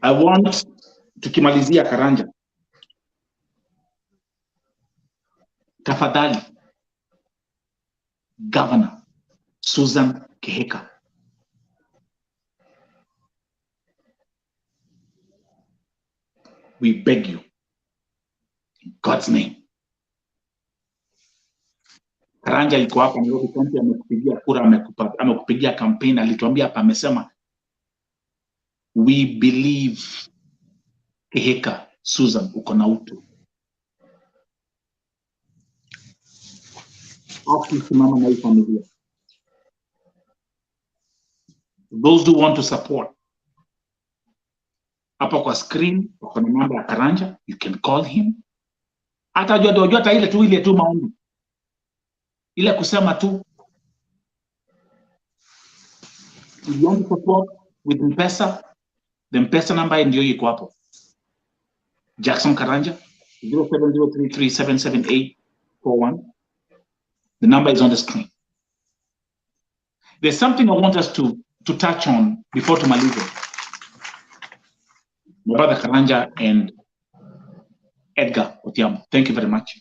I want tukimalizia Karanja, tafadhali Governor Susan Kihika, we beg you in God's name. Karanja iko hapa Nairobi County, amekupigia kura, amekupigia campaign, alituambia hapa, amesema we believe Kihika, Susan, uko na utu. Akisimama na hii familia. Those who want to support, hapa kwa screen kwa namba ya Karanja, you can call him. Hata hata ile tu maombi. Ile kusema tu, if you want to support with M-Pesa, the M-Pesa number ndio iko hapo. Jackson Karanja 0703377841. The number is on the screen. There's something I want us to touch on before tumalize. My brother Karanja and Edgar Otiamo, thank you very much.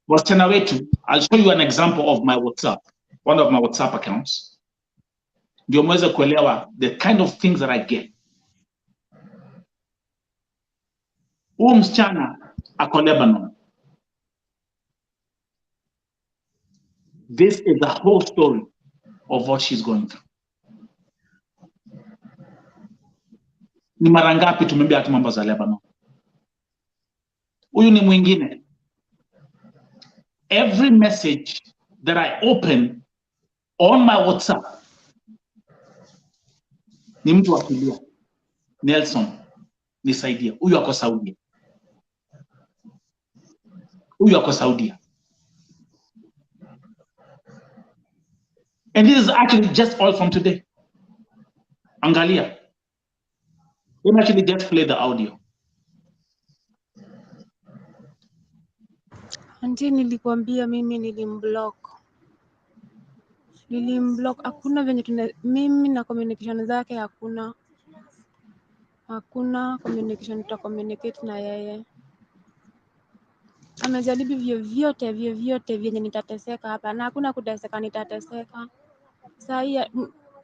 Wasichana wetu, I'll show you an example of my WhatsApp, one of my WhatsApp accounts. Ndio mweze kuelewa the kind of things that I get. Huyu msichana ako Lebanon. This is the whole story of what she's going through. Ni mara ngapi tumembea tu mambo za Lebanon. Huyu ni mwingine. Every message that I open on my WhatsApp, ni mtu akilia, Nelson, nisaidie. Huyu ako Saudia. Huyu ako Saudia. And this is actually just all from today. Angalia. Let me actually just play the audio. Auntie, nilikwambia mimi nilimblock. Hakuna venye mimi na communication zake hakuna. Hakuna communication, communicate na yeye. Amejaribu vyovyote vyenye nitateseka hapa, na hakuna kuteseka, nitateseka. Sasa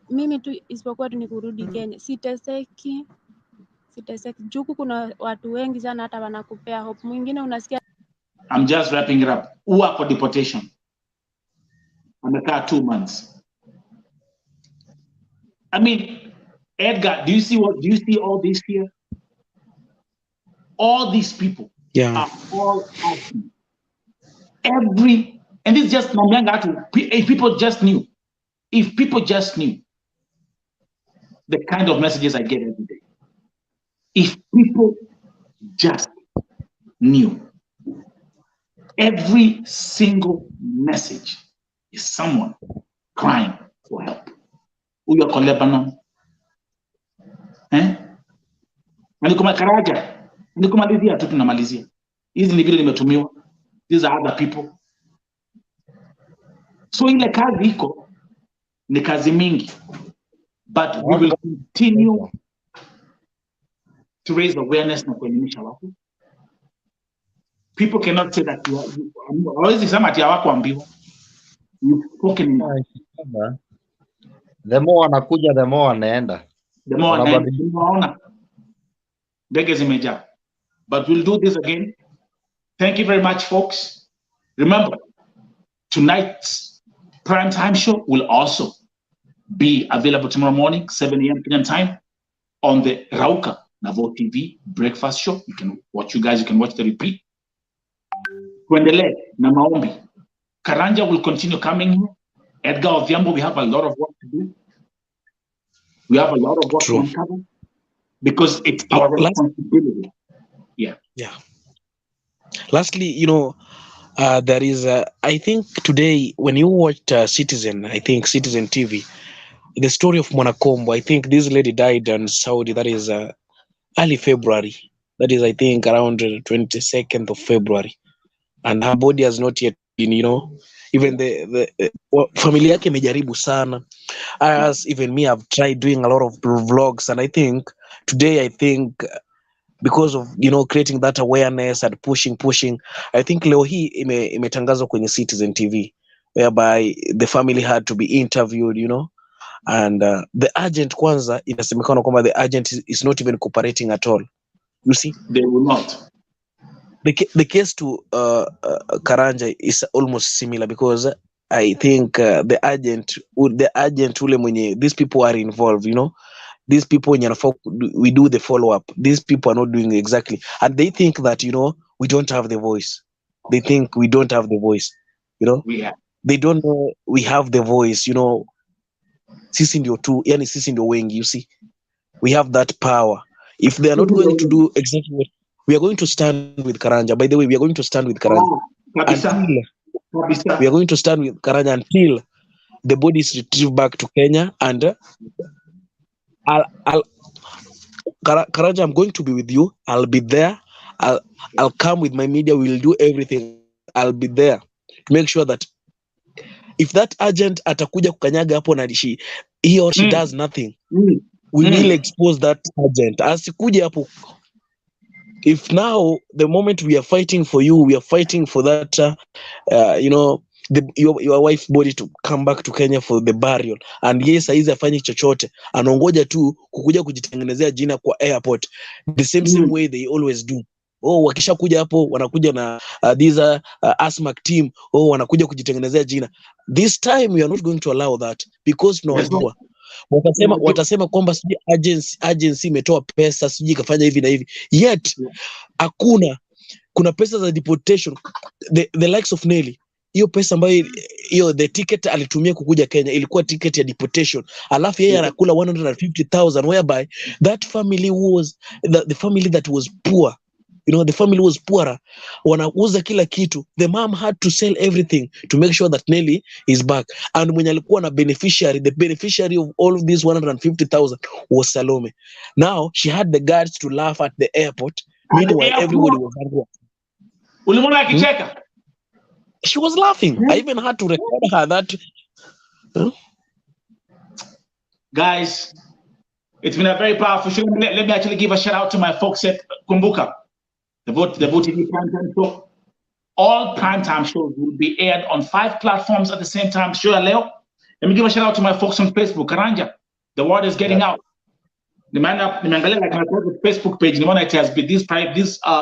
mimi tu isipokuwa tu ni kurudi Kenya. Siteseki. Juku kuna watu wengi sana hata wanakupea hope. Mwingine unasikia. I'm just wrapping it up. Uwa for deportation. Amekaa 2 months. I mean, Edgar, do you see all this here? All these people are all asking and this just if people just knew the kind of messages I get every day. If people just knew, every single message is someone crying for help. Uyo kwa Lebanon. Alikuma Karaja. Nikumalizia tu tunamalizia. Hizi ni vile nimetumiwa. These are other people. So ile kazi iko ni kazi mingi. But we will continue to raise awareness na kuelimisha watu. People cannot say that always sema ati hawakuambiwa. You've spoken enough. The more wanakuja, the more wanaenda. The more wanaenda. Ndege zimejaa. But we'll do this again. Thank you very much, folks. Remember, tonight's primetime show will also be available tomorrow morning, 7 a.m. Kenyan time, on the Rauka Navo TV breakfast show. You can watch the repeat. Kuendelee na maombi. Karanja will continue coming here. Edgar Odhiambo, we have a lot of work to do. We have a lot of work to uncover because it's our responsibility. Yeah. Lastly, there is, I think today when you watched Citizen TV, the story of Mwanakombo, I think this lady died in Saudi, that is early February. That is, I think, around 22nd of February. And her body has not yet been, even the family yake imejaribu sana. As even me, I've tried doing a lot of vlogs, and I think today, because of creating that awareness and pushing, I think leo hii imetangazwa kwenye Citizen TV, whereby the family had to be interviewed, and the agent kwanza inasemekana kwamba the agent is not even cooperating at all. You see, they will not. The case to Karanja is almost similar, because I think the agent ule mwenye, these people are involved, these people we do the follow-up, these people are not doing exactly, and they think that we don't have the voice. They think we don't have the voice, they don't know we have the voice. Sisi ndio tu, yani sisi ndio wengi. You see, we have that power. If they are not going to do exactly what we are going to stand with Karanja. By the way, we are going to stand with Karanja we are going to stand with Karanja until the body is retrieved back to Kenya. And Karanja, I'm going to be with you. I'll be there. I'll come with my media. We'll do everything. I'll be there to make sure that if that agent atakuja kukanyaga hapo na he or she does nothing, we will expose that agent. Asikuja hapo. If now, the moment we are fighting for you, we are fighting for that, your wife's body to come back to Kenya for the burial, and yes, saizi afanye chochote, anongoja tu kukuja kujitengenezea jina kwa airport, the same way they always do. Wakisha kuja hapo wanakuja na these ASMAC team, wanakuja kujitengenezea jina. This time we are not going to allow that, because tunawajua. Watasema kwamba siji agency imetoa pesa, siji kafanya hivi na hivi. Yet kuna pesa za deportation, the likes of Nelly. Hiyo pesa ambayo the ticket alitumia kukuja Kenya ilikuwa ticket ya deportation, alafu yeye anakula 150,000, whereby that family was the family that was poor. The family was poorer. Wanauza kila kitu. The mom had to sell everything to make sure that Nelly is back. And mwenye alikuwa na the beneficiary of all of these 150,000 was Salome. Now she had the guards to laugh at the airport. Meanwhile, everybody was angry. Ulimwona akicheka? She was laughing. I even had to record her that. Guys, it's been a very powerful show. Let me actually give a shout out to my folks at Kumbuka. The Vote TV primetime show. All primetime shows will be aired on 5 platforms at the same time. Sure, Leo. Let me give a shout out to my folks on Facebook. Karanja, the word is getting out. Nimeangalia like my Facebook page. It has been this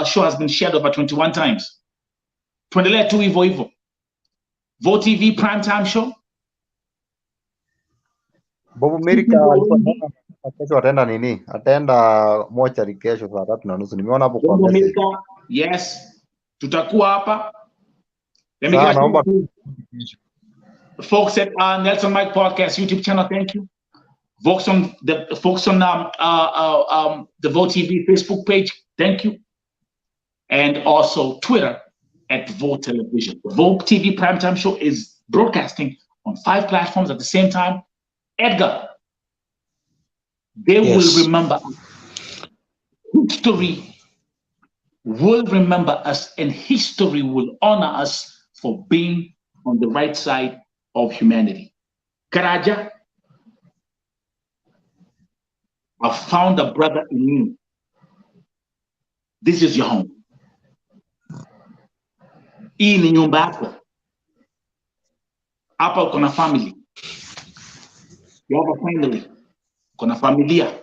show has been shared over 21 times. Tuendelee tu hivyo hivyo. Vote TV primetime show. Bobu America kesho ataenda nini? Ataenda mochari kesho saa 3:30. Nimeona hapo kwa message. Yes. Tutakuwa hapa. Let me Sawa, give naomba the folks at Nelson Mike Podcast YouTube channel. Thank you. Folks on the Vote TV Facebook page. Thank you. And also Twitter at Vote Television. The Vote TV primetime show is broadcasting on 5 platforms at the same time. Edgar, they will remember us. History will remember us, and history will honor us for being on the right side of humanity. Karanja, I found a brother in you. This is your home. Hii ni nyumba yako. Hapa uko na family. You have a family. Uko na familia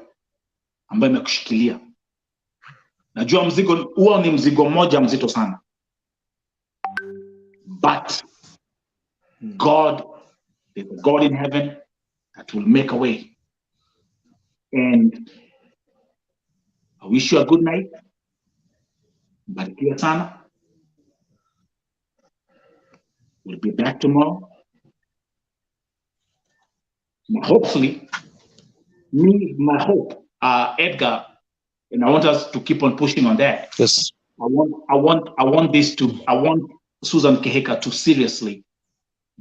ambayo imekushikilia. Najua mzigo huo ni mzigo mmoja mzito sana. But God, there's a God in heaven that will make a way. And I wish you a good night. Barikiwa sana. We'll be back tomorrow. Now, hopefully, my hope, Edgar, and I want us to keep on pushing on that. Yes. I want Susan Kihika to seriously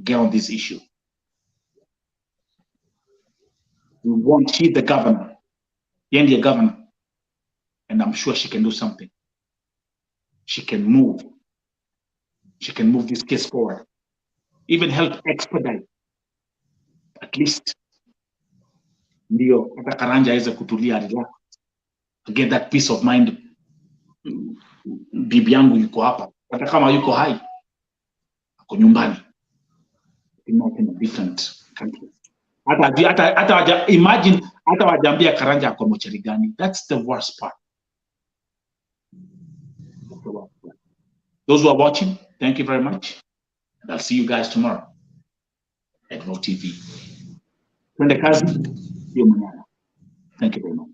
get on this issue. She's the governor, the India governor, and I'm sure she can do something. She can move this case forward, even help expedite. At least, ndio hata Karanja aweze kutulia, relax, get that peace of mind. Bibi yangu yuko hapa, hata kama yuko hai, ako nyumbani, not in a different country. Hata imagine, hata wajambia Karanja ako mochari gani. That's the worst part. Those who are watching, thank you very much. And I'll see you guys tomorrow at Vote TV. Twende kazi, hiyo manana. Thank you very much.